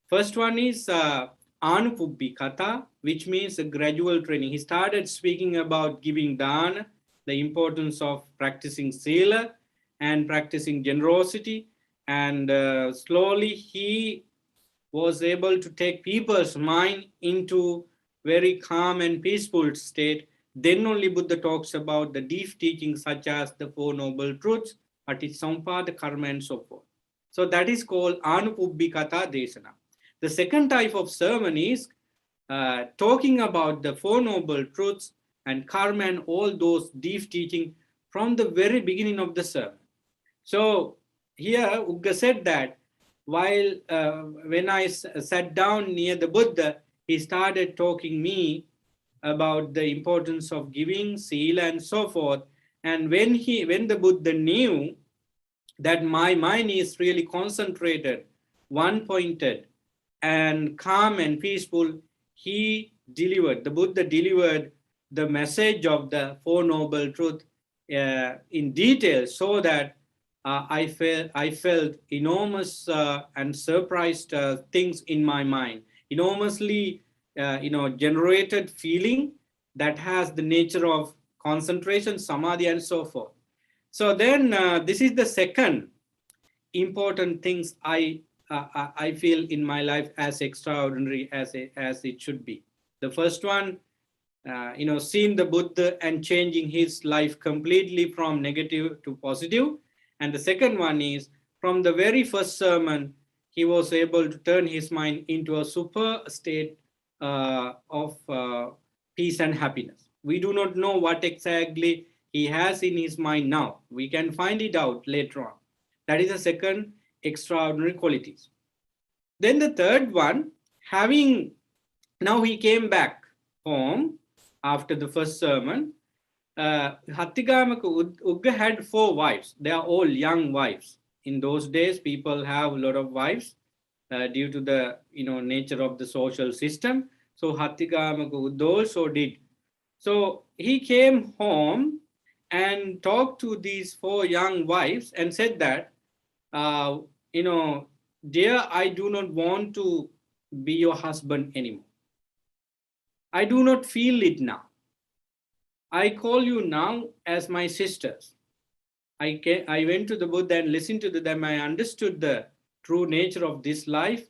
First one is Anupubbi Katha, which means a gradual training. He started speaking about giving dana, the importance of practicing sila and practicing generosity, and slowly he was able to take people's mind into very calm and peaceful state. Then only Buddha talks about the deep teachings such as the 4 Noble Truths, Paticcasamuppada karma and so forth. So that is called Anupubbhikata Deshana. The second type of sermon is talking about the Four Noble Truths and karma and all those deep teaching from the very beginning of the sermon. So here Ugga said that while when I sat down near the Buddha, he started talking me about the importance of giving, sila, and so forth. And when the Buddha knew that my mind is really concentrated, one-pointed, and calm and peaceful, the Buddha delivered the message of the Four Noble Truths in detail, so that I felt enormous and surprised things in my mind, enormously generated feeling that has the nature of concentration, samadhi, and so forth. So then this is the second important things I feel in my life as extraordinary as it should be. The first one, seeing the Buddha and changing his life completely from negative to positive. And the second one is, from the very first sermon, he was able to turn his mind into a super state of peace and happiness. We do not know what exactly he has in his mind now. We can find it out later on. That is the second extraordinary qualities. Then the third one, now he came back home after the first sermon. Hattigamaka Ugga had 4 wives. They are all young wives. In those days, people have a lot of wives due to the nature of the social system. So Hattigamaka Ugga also did. So he came home and talked to these 4 young wives and said that, dear, I do not want to be your husband anymore. I do not feel it now. I call you now as my sisters. I went to the Buddha and listened to them. I understood the true nature of this life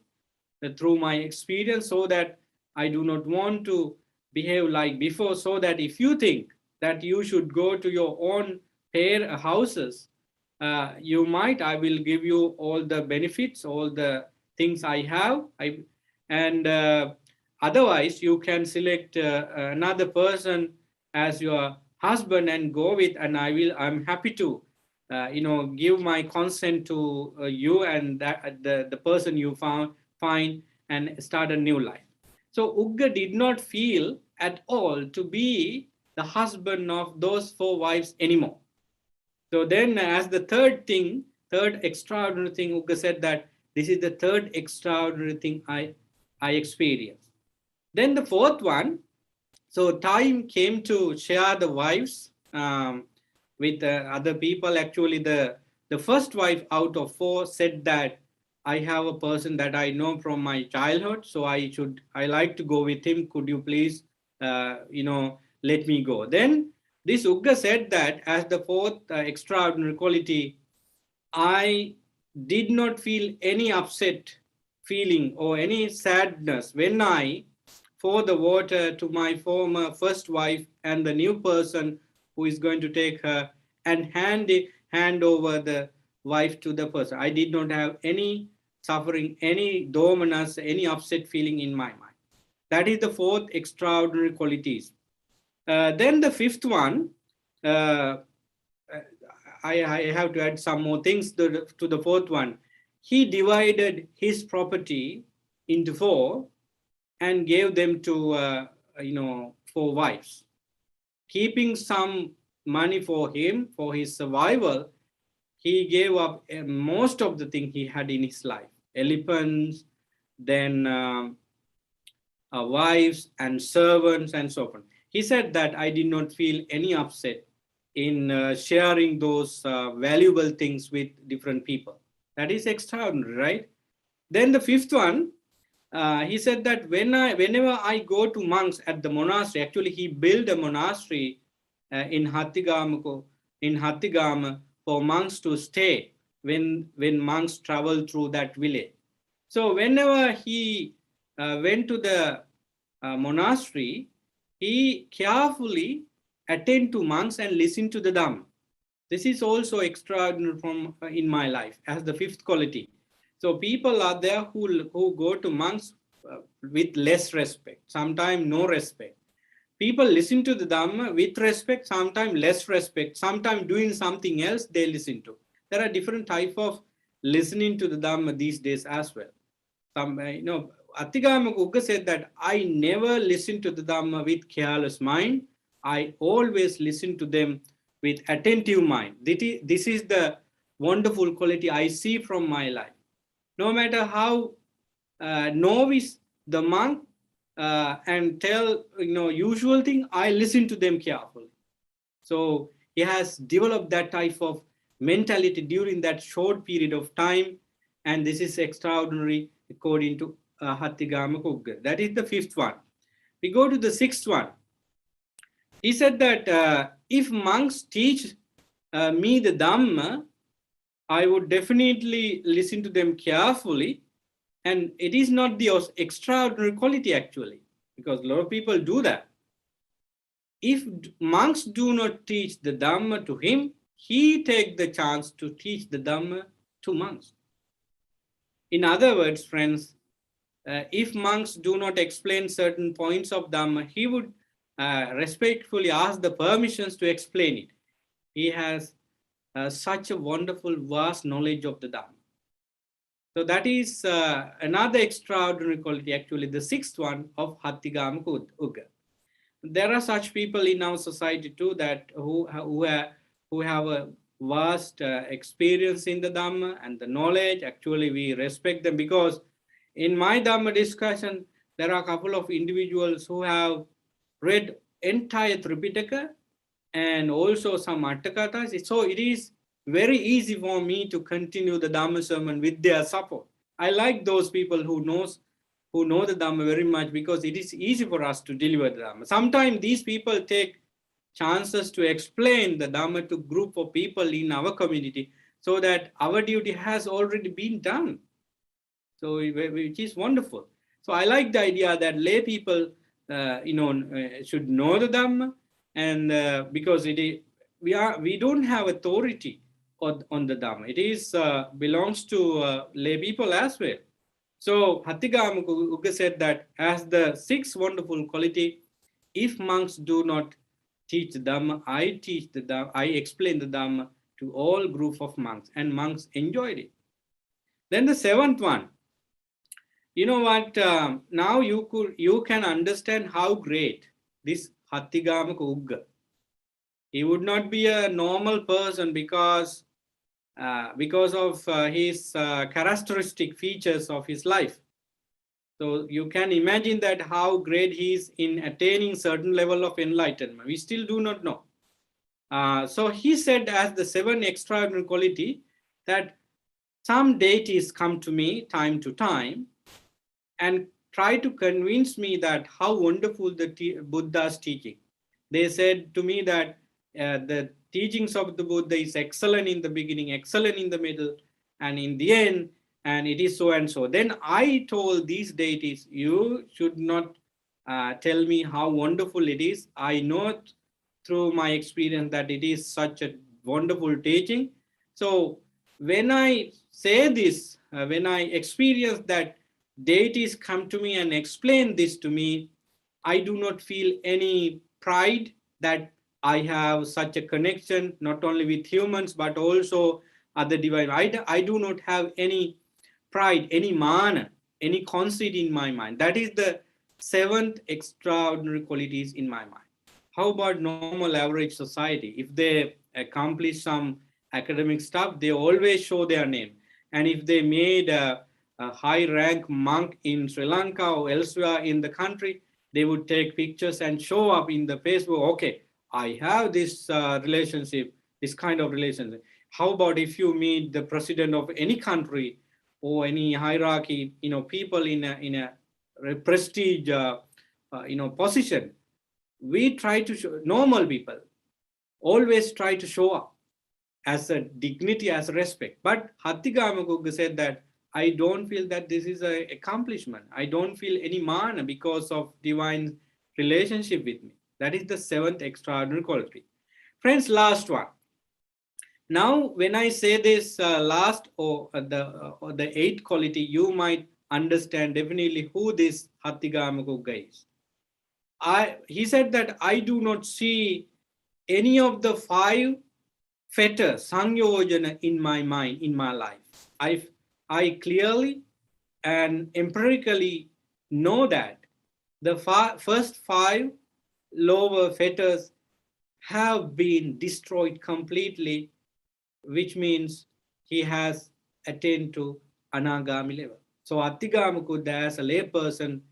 through my experience, so that I do not want to behave like before, so that if you think that you should go to your own pair houses, I will give you all the benefits, all the things I have. Otherwise, you can select another person as your husband and go with, and I'm happy to, give my consent to you and that the person you find and start a new life. So Ugga did not feel at all to be the husband of those 4 wives anymore. So then, as the third extraordinary thing, Ugga said that this is the third extraordinary thing I experienced. Then the fourth one, so time came to share the wives with other people. Actually, the first wife out of 4 said that I have a person that I know from my childhood, so I like to go with him. Could you please, let me go? Then this Ugga said that as the fourth extraordinary quality, I did not feel any upset feeling or any sadness when I pour the water to my former first wife and the new person who is going to take her, and hand over the wife to the person. I did not have any suffering, any dominance, any upset feeling in my mind. That is the fourth extraordinary qualities. Then the fifth one, I have to add some more things to the fourth one. He divided his property into 4 and gave them to 4 wives, keeping some money for him for his survival. He gave up most of the thing he had in his life: elephants, then wives and servants and so on. He said that I did not feel any upset in sharing those valuable things with different people. That is extraordinary, right? Then the fifth one, he said that whenever I go to monks at the monastery, actually he built a monastery in Hattigama for monks to stay when monks travel through that village. So whenever he went to the monastery, he carefully attend to monks and listen to the Dhamma. This is also extraordinary from in my life as the fifth quality. So people are there who go to monks with less respect, sometimes no respect. People listen to the Dhamma with respect, sometimes less respect, sometimes doing something else they listen to. There are different type of listening to the Dhamma these days as well. Atthigama Gugga said that I never listen to the Dhamma with careless mind. I always listen to them with attentive mind. This is the wonderful quality I see from my life. No matter how novice the monk and tell usual thing, I listen to them carefully. So he has developed that type of mentality during that short period of time, and this is extraordinary according to Hattigama Kugga. That is the fifth one. We go to the sixth one. He said that if monks teach me the Dhamma, I would definitely listen to them carefully. And it is not the extraordinary quality actually, because a lot of people do that. If monks do not teach the Dhamma to him, he takes the chance to teach the Dhamma to monks. In other words, friends, if monks do not explain certain points of Dhamma, he would respectfully ask the permissions to explain it. He has such a wonderful, vast knowledge of the Dhamma. So that is another extraordinary quality, actually, the sixth one of Hattigama Ugga. There are such people in our society too that who have a vast experience in the Dhamma and the knowledge. Actually, we respect them because in my Dhamma discussion, there are a couple of individuals who have read entire Tripitaka and also some Attakathas. So it is very easy for me to continue the Dhamma sermon with their support. I like those people who know the Dhamma very much because it is easy for us to deliver the Dhamma. Sometimes these people take chances to explain the Dhamma to group of people in our community so that our duty has already been done. So which is wonderful. So I like the idea that lay people should know the Dhamma, and because we don't have authority on the Dhamma. It is belongs to lay people as well. So Hattigama Ugga said that as the sixth wonderful quality, if monks do not teach the Dhamma, I teach the Dhamma, I explain the Dhamma to all group of monks, and monks enjoyed it. Then the seventh one, you know what? Now you can understand how great this Hattigama Ugga. He would not be a normal person because of his characteristic features of his life. So you can imagine that how great he is in attaining certain level of enlightenment. We still do not know. So he said as the seven extraordinary quality that some deities come to me time to time and try to convince me that how wonderful the Buddha's teaching. They said to me that the teachings of the Buddha is excellent in the beginning, excellent in the middle, and in the end, and it is so and so. Then I told these deities, you should not tell me how wonderful it is. I know through my experience that it is such a wonderful teaching. So when I say this, when I experience that deities come to me and explain this to me, I do not feel any pride that I have such a connection, not only with humans, but also other divine. I do not have any pride, any mana, any conceit in my mind. That is the seventh extraordinary qualities in my mind. How about normal average society? If they accomplish some academic stuff, they always show their name. And if they made a high rank monk in Sri Lanka or elsewhere in the country, they would take pictures and show up in the Facebook. Okay, I have this relationship, this kind of relationship. How about if you meet the president of any country or any hierarchy, people in a prestige, position? We try to show, normal people always try to show up as a dignity, as a respect. But Hattigama Gugga said that I don't feel that this is an accomplishment. I don't feel any mana because of divine relationship with me. That is the seventh extraordinary quality. Friends, last one. Now, when I say this last or the eighth quality, you might understand definitely who this Hattigama Kugga is. He said that I do not see any of the five fetters, Sangyojana, in my mind, in my life. I clearly and empirically know that the first five lower fetters have been destroyed completely, which means he has attained to Anagami level. So Attigamakuddha as a layperson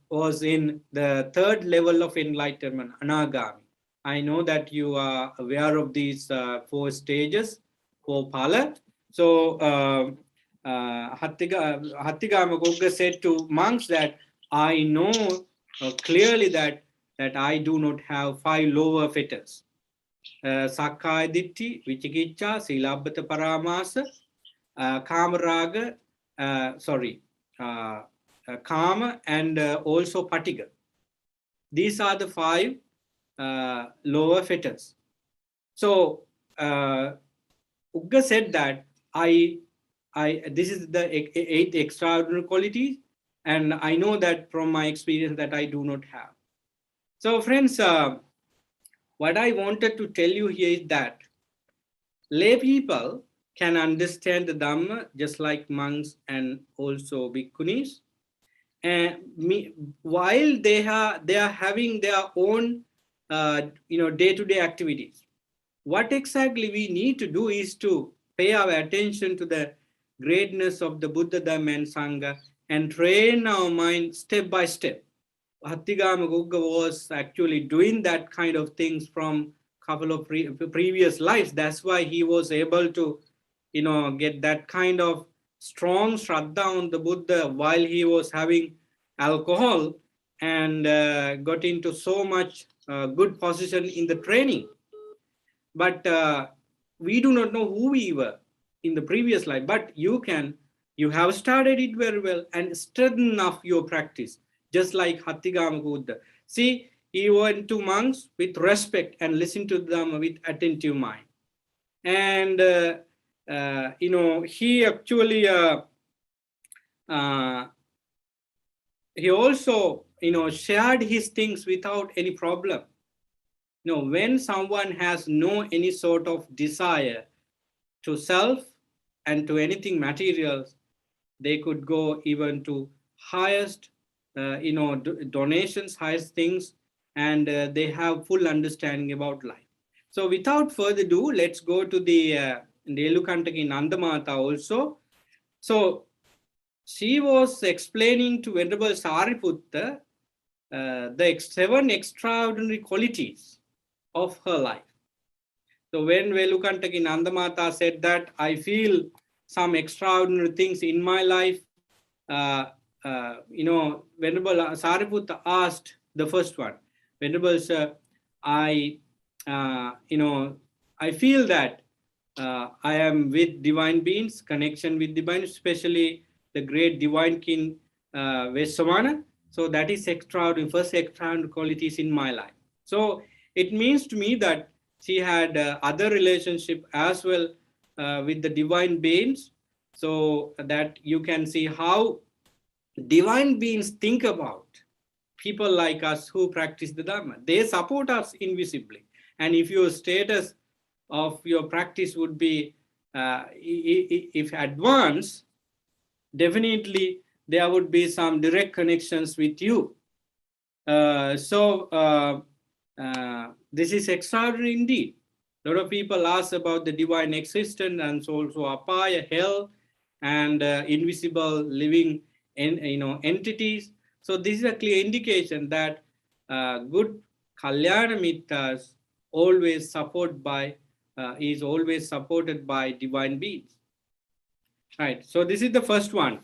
was in the third level of enlightenment, Anagami. I know that you are aware of these four stages, four pala. So Hattigama said to monks that I know clearly that I do not have five lower fetters. Sakkaya Ditti, Vichikicha, Silabbata Paramasa, Kamaraga, Kama, and also Patiga. These are the five lower fetters. So Ugga said that this is the eighth extraordinary qualities, and I know that from my experience that I do not have. So friends, what I wanted to tell you here is that lay people can understand the Dhamma just like monks and also bhikkhunis. And while they are having their own day-to-day activities, what exactly we need to do is to pay our attention to the greatness of the Buddha, Dhamma, and Sangha and train our mind step by step. Hattigama Gugga was actually doing that kind of things from a couple of previous lives. That's why he was able to, get that kind of strong shraddha on the Buddha while he was having alcohol and got into so much good position in the training. But we do not know who we were in the previous life, but you have started it very well and strengthen up your practice, just like Hattigama Buddha. See, he went to monks with respect and listened to them with attentive mind. And, he actually, he also, shared his things without any problem. When someone has no any sort of desire to self and to anything materials, they could go even to highest, donations, highest things, and they have full understanding about life. So without further ado, let's go to the Nelukantaki Nandamata also. So she was explaining to Venerable Sariputta the 7 extraordinary qualities of her life. So when Velukantaki Nandamata said that I feel some extraordinary things in my life, Venerable Sariputta asked the first one, Venerable Sir, I feel that I am with divine beings, connection with divine, especially the great divine king Vesamana. So that is extraordinary, first extraordinary qualities in my life. So it means to me that she had other relationship as well with the divine beings, so that you can see how divine beings think about people like us who practice the Dhamma. They support us invisibly. And if your status of your practice would be, if advanced, definitely there would be some direct connections with you. This is extraordinary indeed. A lot of people ask about the divine existence and also apaya, hell, and invisible living entities. So this is a clear indication that good Kalyana Mittas always is always supported by divine beings. Right. So this is the first one.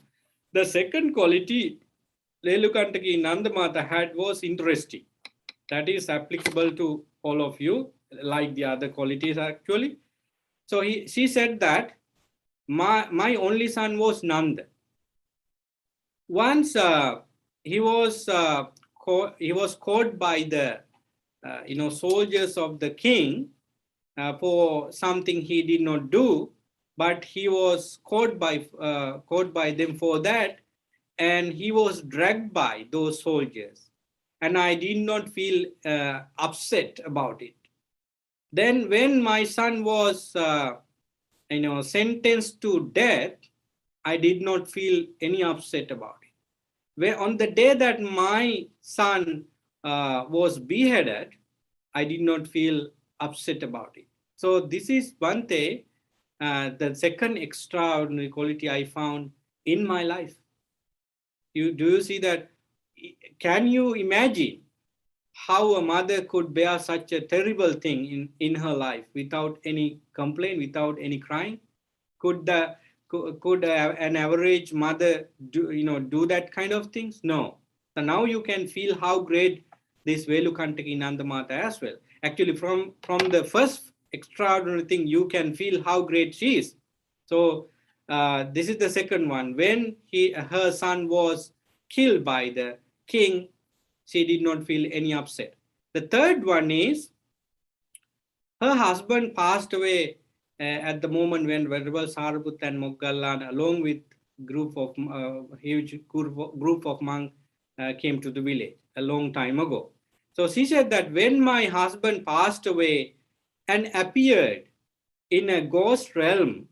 The second quality Lelukantaki Nandamata had was interesting. That is applicable to all of you, like the other qualities actually. So she said that my only son was Nanda. Once he was caught by the soldiers of the king for something he did not do, but he was caught by them for that, and he was dragged by those soldiers, and I did not feel upset about it. Then when my son was sentenced to death, I did not feel any upset about it. Where on the day that my son was beheaded, I did not feel upset about it. So this is one thing, the second extraordinary quality I found in my life. Do you see that? Can you imagine how a mother could bear such a terrible thing in her life without any complaint, without any crying? Could an average mother do that kind of things? No. So now you can feel how great this Velukantaki Nandamata as well. Actually, from the first extraordinary thing, you can feel how great she is. So this is the second one. When her son was killed by the king, she did not feel any upset. The third one is her husband passed away at the moment when Venerable Sariputta and Moggallana, along with huge group of monks, came to the village a long time ago. So she said that when my husband passed away and appeared in a ghost realm,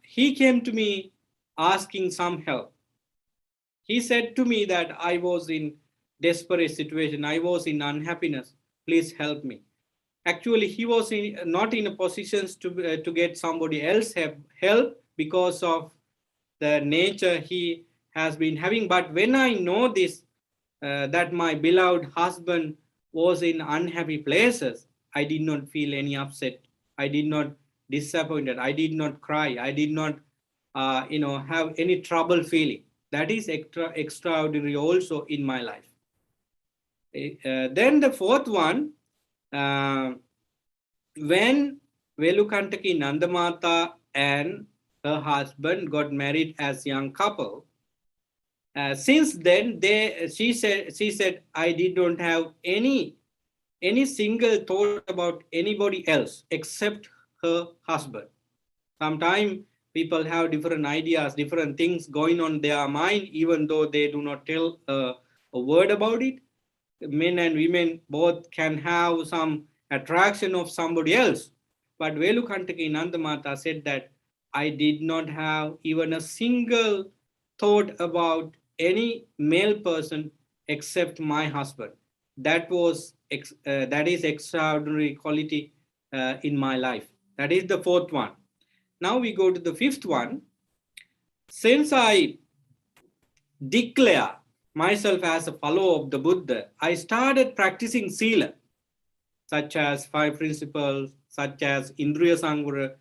he came to me asking some help. He said to me that I was in desperate situation, I was in unhappiness, please help me. Actually, he was not in a position to get somebody else help because of the nature he has been having. But when I know this, that my beloved husband was in unhappy places, I did not feel any upset. I did not disappointed. I did not cry. I did not, have any trouble feeling. That is extraordinary also in my life. Then the fourth one, when Velukantaki Nandamata and her husband got married as young couple, since then she said I did not have any single thought about anybody else except her husband. Sometimes people have different ideas, different things going on in their mind, even though they do not tell a word about it. Men and women both can have some attraction of somebody else. But Velukantaki Nandamata said that I did not have even a single thought about any male person except my husband. That is extraordinary quality in my life. That is the fourth one. Now we go to the fifth one. Since I declare myself as a follower of the Buddha, I started practicing sila, such as 5 principles, such as Indriya Sangvara,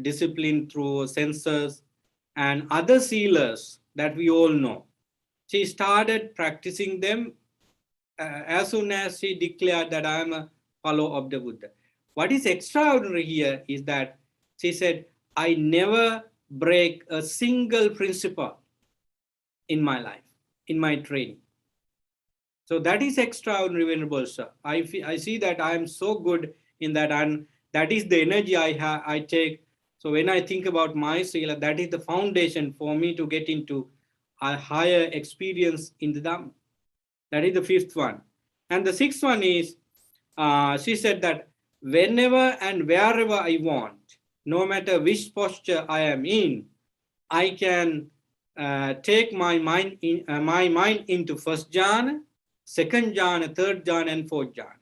discipline through senses, and other silas that we all know. She started practicing them as soon as she declared that I am a follower of the Buddha. What is extraordinary here is that she said, I never break a single principle in my life, in my training. So that is extraordinary, Venerable Sir. I see that I am so good in that, and that is the energy I take. So when I think about my sila, that is the foundation for me to get into a higher experience in the Dhamma. That is the fifth one. And the sixth one is, she said that whenever and wherever I want, no matter which posture I am in, I can take my mind into first jhana, second jhana, third jhana, and fourth jhana.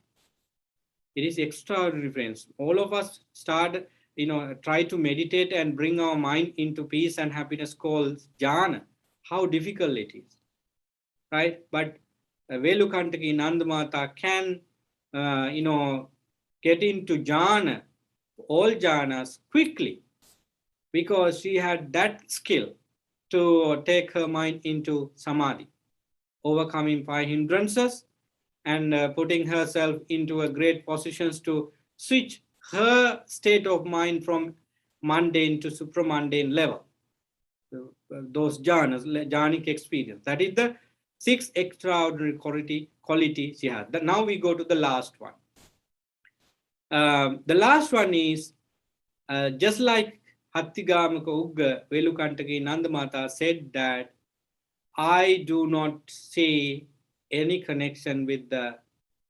It is extraordinary, friends. All of us try to meditate and bring our mind into peace and happiness called jhana. How difficult it is, right? But Velukantaki Nandamata can, get into jhana, all jhanas quickly, because she had that skill to take her mind into samadhi, overcoming 5 hindrances and putting herself into a great positions to switch her state of mind from mundane to supramundane level. Those jhanas, jhanic experience. That is the 6th extraordinary quality she has. Now we go to the last one. The last one is just like Hattigamaka Ugga Velukantaki Nandamata said that I do not see any connection with the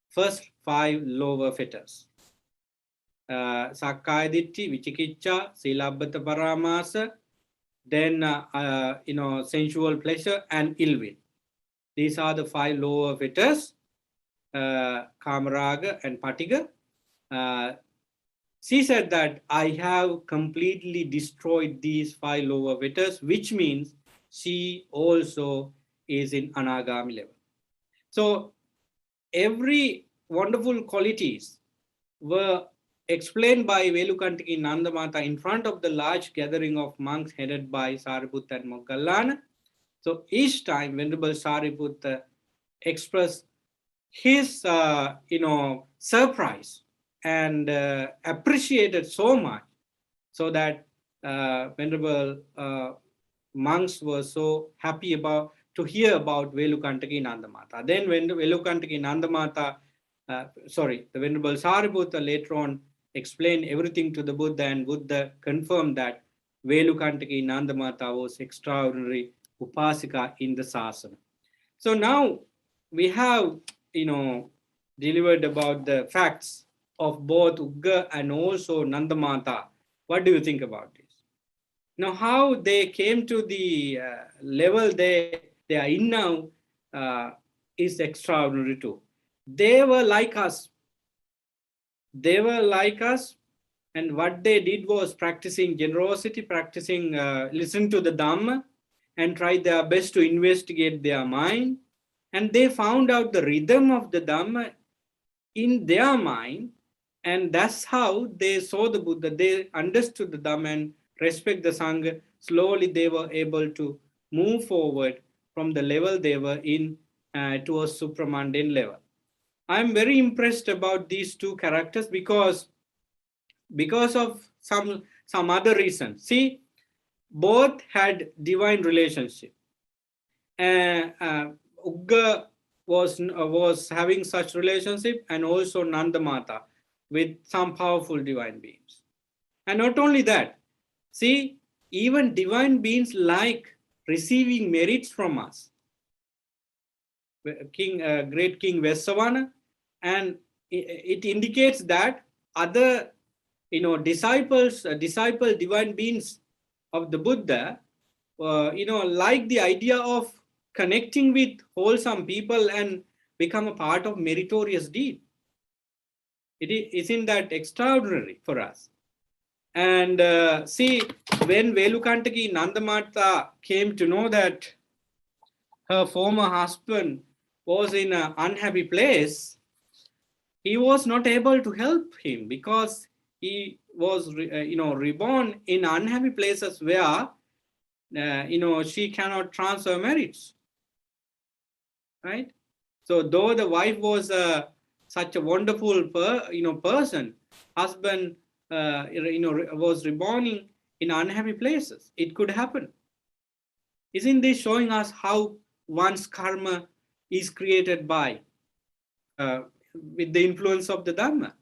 first 5 lower fetters. Sakkaya Ditti, Vichikicha, Silabbata Paramasa, then sensual pleasure and ill will. These are the 5 lower fetters, Kamaraga and Patiga. She said that I have completely destroyed these 5 lower fetters, which means she also is in Anagami level. So every wonderful qualities were explained by Velukantaki Nandamata in front of the large gathering of monks headed by Sariputta and Moggallana. So each time Venerable Sariputta expressed his surprise and appreciated so much, so that Venerable monks were so happy to hear about Velukantaki Nandamata. Then when Velukantaki Nandamata, the Venerable Sariputta later on explained everything to the Buddha, and Buddha confirmed that Velukantaki Nandamata was extraordinary Upasika in the Sasana. So now we have, delivered about the facts of both Ugga and also Nandamata. What do you think about this? Now, how they came to the level they are in now is extraordinary too. They were like us. And what they did was practicing generosity, practicing listen to the Dhamma, and try their best to investigate their mind. And they found out the rhythm of the Dhamma in their mind, and that's how they saw the Buddha. They understood the Dhamma and respect the Sangha. Slowly they were able to move forward from the level they were in to a supramundane level. I'm very impressed about these 2 characters because of some other reasons. See, both had divine relationship. Ugga was having such relationship, and also Nandamata with some powerful divine beings. And not only that, see, even divine beings like receiving merits from us. Great King Vesavana, and it indicates that other disciple divine beings of the Buddha like the idea of connecting with wholesome people and become a part of meritorious deed. Isn't that extraordinary for us? And see, when Velukantaki Nandamata came to know that her former husband was in an unhappy place, he was not able to help him because he was reborn in unhappy places where she cannot transfer merits, right? So though the wife was such a wonderful person, husband was reborn in unhappy places. It could happen. Isn't this showing us how one's karma is created by with the influence of the Dhamma,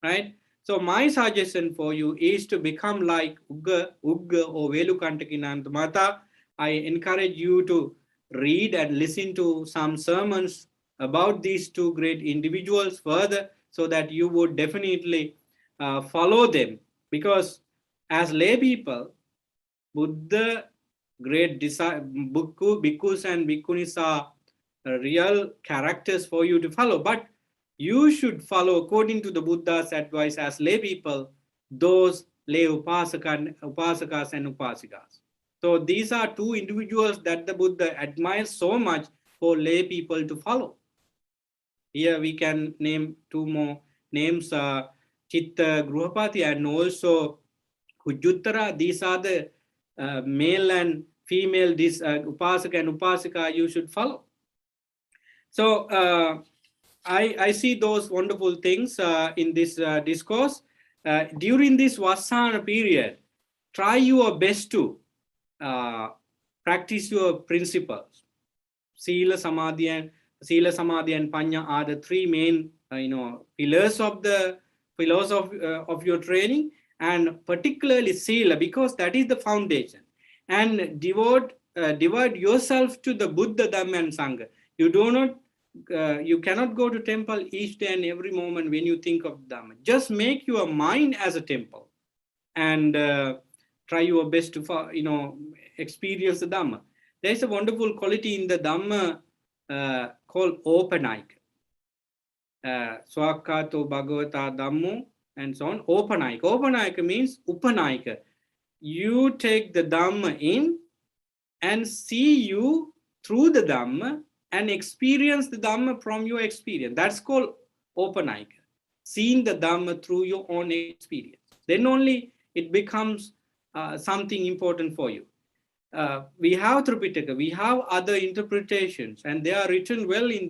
right? So my suggestion for you is to become like Ugga or Velukantaki Nandamata. I encourage you to read and listen to some sermons about these 2 great individuals further, so that you would definitely follow them. Because as lay people, Buddha, great bhikkhus and bhikkhunis are real characters for you to follow. But you should follow, according to the Buddha's advice as lay people, those lay upasakas and upasikas. So these are 2 individuals that the Buddha admires so much for lay people to follow. Here we can name 2 more names, Chitta Gruhapati and also Kujjuttara. These are the male and female upasaka and upasika you should follow. So I see those wonderful things in this discourse. During this Vasana period, try your best to practice your principles. Sila, Samadhi and Panya are the 3 main pillars of the philosophy of your training, and particularly Sila, because that is the foundation. And divide yourself to the Buddha, Dhamma, and Sangha. You cannot go to temple each day and every moment when you think of Dhamma. Just make your mind as a temple, and try your best to experience the Dhamma. There is a wonderful quality in the Dhamma called Openaika. Swakato Bhagavata Dhammo, and so on. Openaika. Openaika means Upanaika. You take the Dhamma in and see you through the Dhamma and experience the Dhamma from your experience. That's called Openaika. Seeing the Dhamma through your own experience. Then only it becomes something important for you. We have Tripitaka, we have other interpretations, and they are written well in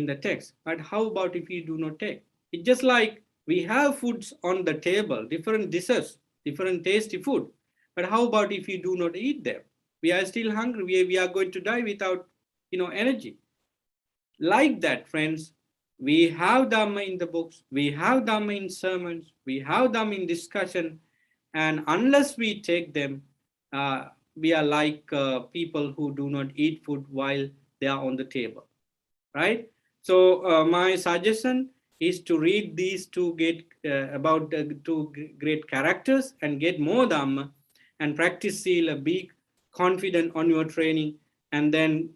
the text. But how about if we do not take? It's just like we have foods on the table, different dishes, different tasty food. But how about if we do not eat them? We are still hungry. We are going to die without energy. Like that, friends, we have Dhamma in the books, we have Dhamma in sermons, we have Dhamma in discussion, and unless we take them, we are like people who do not eat food while they are on the table, right? So my suggestion is to read these two great characters and get more Dhamma and practice Sila, be confident on your training, and then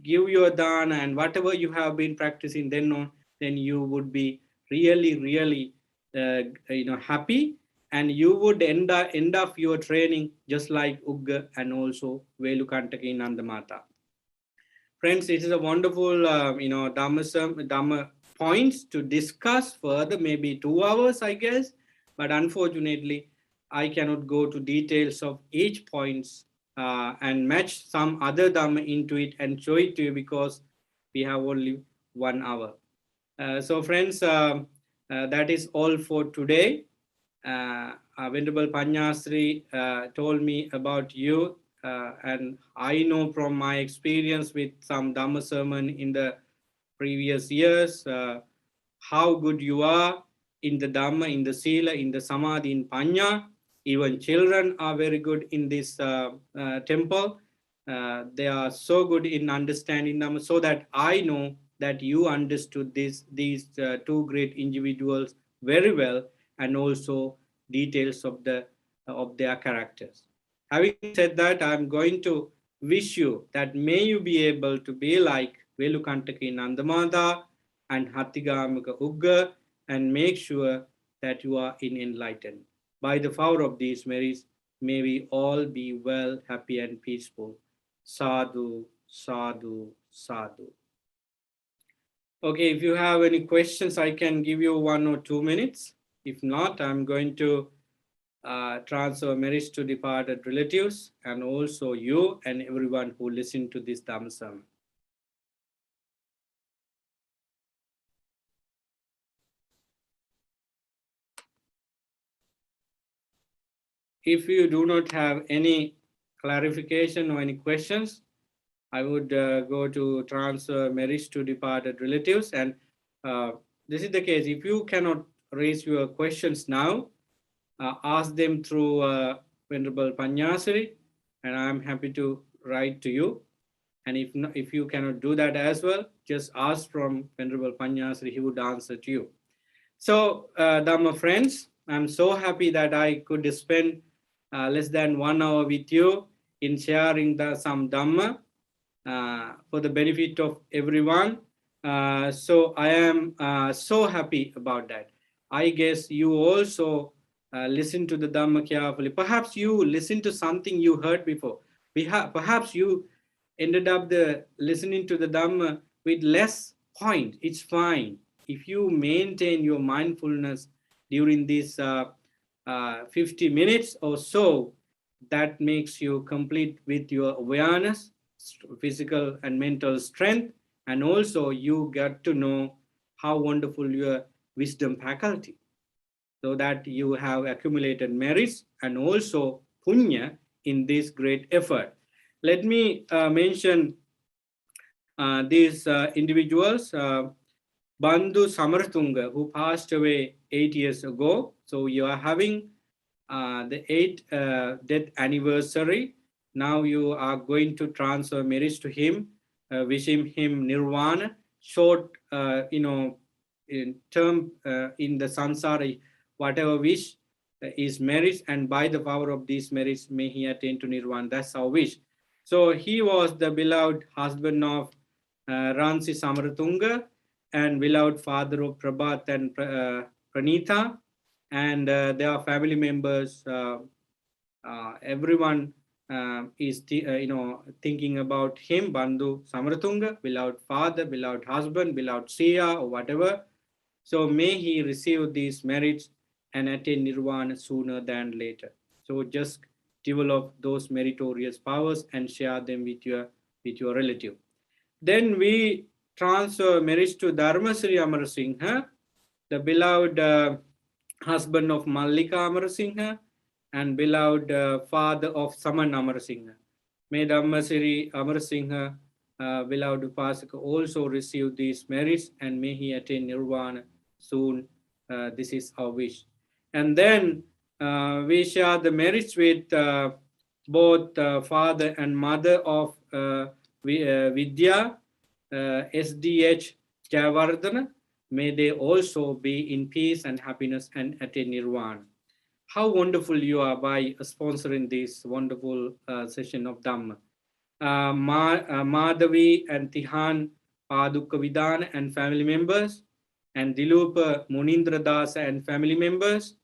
give your dana and whatever you have been practicing, then you would be really happy, and you would end up your training just like Ugga and also Velukantaki Nandamata. Friends, it is a wonderful Dhamma points to discuss further, maybe 2 hours, I guess, but unfortunately I cannot go to details of each points and match some other Dhamma into it and show it to you, because we have only 1 hour. So friends, that is all for today. Venerable Panyasri told me about you, and I know from my experience with some Dhamma sermon in the previous years how good you are in the Dhamma, in the Sila, in the Samadhi, in Panya. Even children are very good in this temple. They are so good in understanding Dhamma, so that I know that you understood these two great individuals very well, and also details of their characters. Having said that, I'm going to wish you that may you be able to be like Velukantaki Nandamata and Hattigamaka Ugga, and make sure that you are enlightened. By the power of these merits, may we all be well, happy, and peaceful. Sadhu, sadhu, sadhu. Okay, if you have any questions, I can give you 1 or 2 minutes. If not, I'm going to transfer merits to departed relatives, and also you and everyone who listened to this Dhamma sermon. If you do not have any clarification or any questions, I would go to transfer merits to departed relatives. And this is the case. If you cannot raise your questions now, ask them through Venerable Panyasari, and I'm happy to write to you. And if you cannot do that as well, just ask from Venerable Panyasari, he would answer to you. So, Dhamma friends, I'm so happy that I could spend less than 1 hour with you in sharing some Dhamma for the benefit of everyone. So I am so happy about that. I guess you also listen to the Dhamma carefully. Perhaps you listened to something you heard before. Perhaps you ended up listening to the Dhamma with less point. It's fine. If you maintain your mindfulness during these 50 minutes or so, that makes you complete with your awareness, physical and mental strength, and also you get to know how wonderful your wisdom faculty, so that you have accumulated merits and also punya in this great effort. Let me mention these individuals. Bandhu Samaratunga, who passed away 8 years ago. So you are having the 8th death anniversary. Now you are going to transfer merits to him, wishing him nirvana, short, in term in the sansara, whatever wish is merits, and by the power of these merits, may he attain to nirvana. That's our wish. So he was the beloved husband of Ransi Samaratunga and beloved father of Prabhat and Pranitha, and their family members. Everyone is thinking about him, Bandhu Samaratunga, beloved father, beloved husband, beloved Siya, or whatever. So may he receive these merits and attain nirvana sooner than later. So just develop those meritorious powers and share them with your relative. Then we transfer merits to Dharmasri Amarasingha, the beloved husband of Mallika Amarasingha and beloved father of Saman Amarasingha. May Dhammasri Amarasingha, beloved Upasaka, also receive these merits and may he attain nirvana soon. This is our wish. And then we share the merits with both father and mother of Vidya, SDH Jayavardhana. May they also be in peace and happiness and attain nirvana. How wonderful you are by sponsoring this wonderful session of Dhamma. Madhavi and Tihan Paduka Vidana and family members, and Dilupa Munindra Das and family members,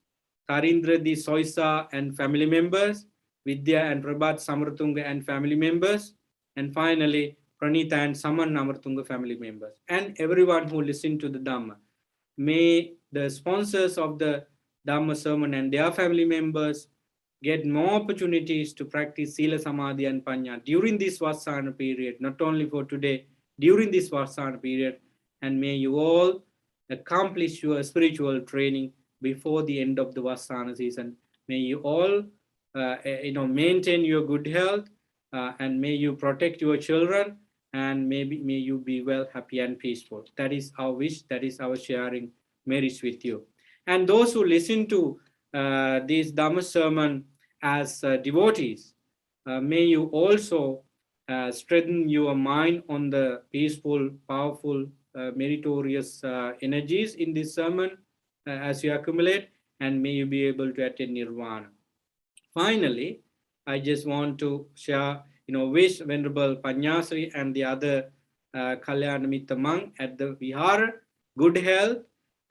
Tarindra Di Soisa and family members, Vidya and Prabhat Samaratunga and family members, and finally Pranita and Saman Amaratunga family members, and everyone who listened to the Dhamma. May the sponsors of the Dhamma sermon and their family members get more opportunities to practice Sila, Samadhi and Panya during this Vasana period, not only for today, during this Vasana period, and may you all accomplish your spiritual training before the end of the Vasana season. May you all maintain your good health, and may you protect your children, and may you be well, happy and peaceful. That is our wish, that is our sharing merits with you. And those who listen to this Dhamma sermon as devotees, may you also strengthen your mind on the peaceful, powerful, meritorious energies in this sermon as you accumulate, and may you be able to attain nirvana. Finally, I just want to share, wish Venerable Panyasri and the other Kalyanamitta monk at the Vihara good health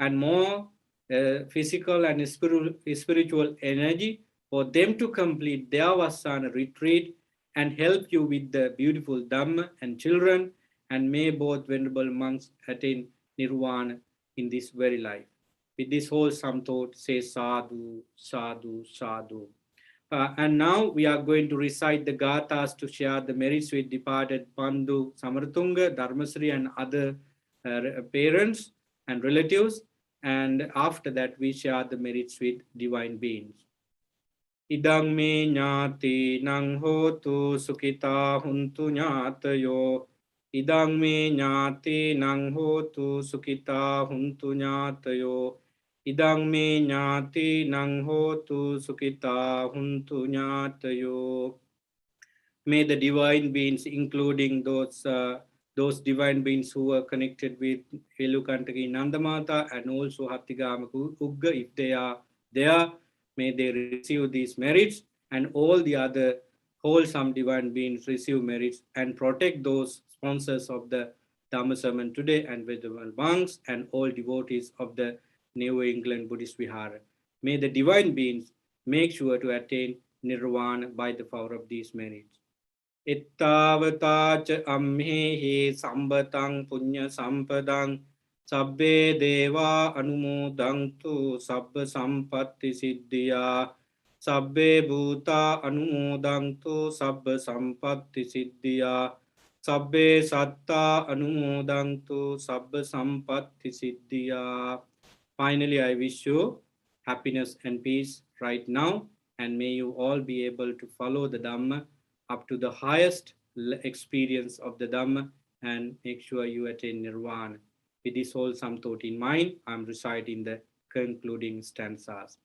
and more physical and spiritual energy for them to complete their Vasana retreat and help you with the beautiful Dhamma and children, and may both Venerable monks attain Nirvana in this very life. With this wholesome thought, say sadhu, sadhu, sadhu. And now we are going to recite the Gathas to share the merits with departed Bandhu Samaratunga, Dharmasri and other parents and relatives. And after that, we share the merits with divine beings. Idang me nyati nang hotu sukita huntu nyatayo. Idang me nyati nang hotu sukita huntu nyatayo. Idang me nyati nang hotu sukita huntu nyatayo. May the divine beings, including those divine beings who are connected with Elukantaki Nandamata and also Hattigama Ugga, if they are there, may they receive these merits, and all the other wholesome divine beings receive merits and protect those sponsors of the Dhamma sermon today and Venerable monks and all devotees of the New England Buddhist Vihara. May the divine beings make sure to attain nirvana by the power of these merits. Ittavata cha ammehi sambatang punya sampadang sabbe deva anumodangtu sabba sampatti siddhya sabbe bhuta anumodangtu sabba sampatti siddhya sabbe satta anumodangtu sabba sampatti siddhya. Finally, I wish you happiness and peace right now, and may you all be able to follow the Dhamma up to the highest experience of the Dhamma and make sure you attain Nirvana. With this wholesome thought in mind, I am reciting the concluding stanzas.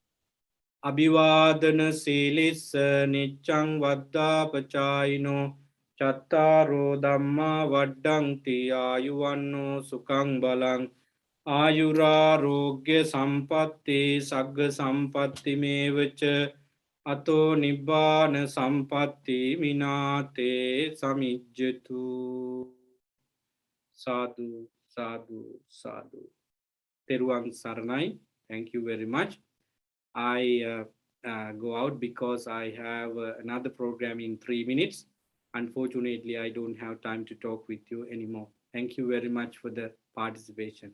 Abhivadana silissa niccang vaddapachayino chattaro dhamma vaddanti ayuvanno sukhang balang ayurarogya sampatti sagga sampatti mevacha ato nibbana sampatti minate samijjatu. Sadhu, sadhu, sadhu. Teruang Saranai, thank you very much. I go out because I have another program in 3 minutes. Unfortunately, I don't have time to talk with you anymore. Thank you very much for the participation.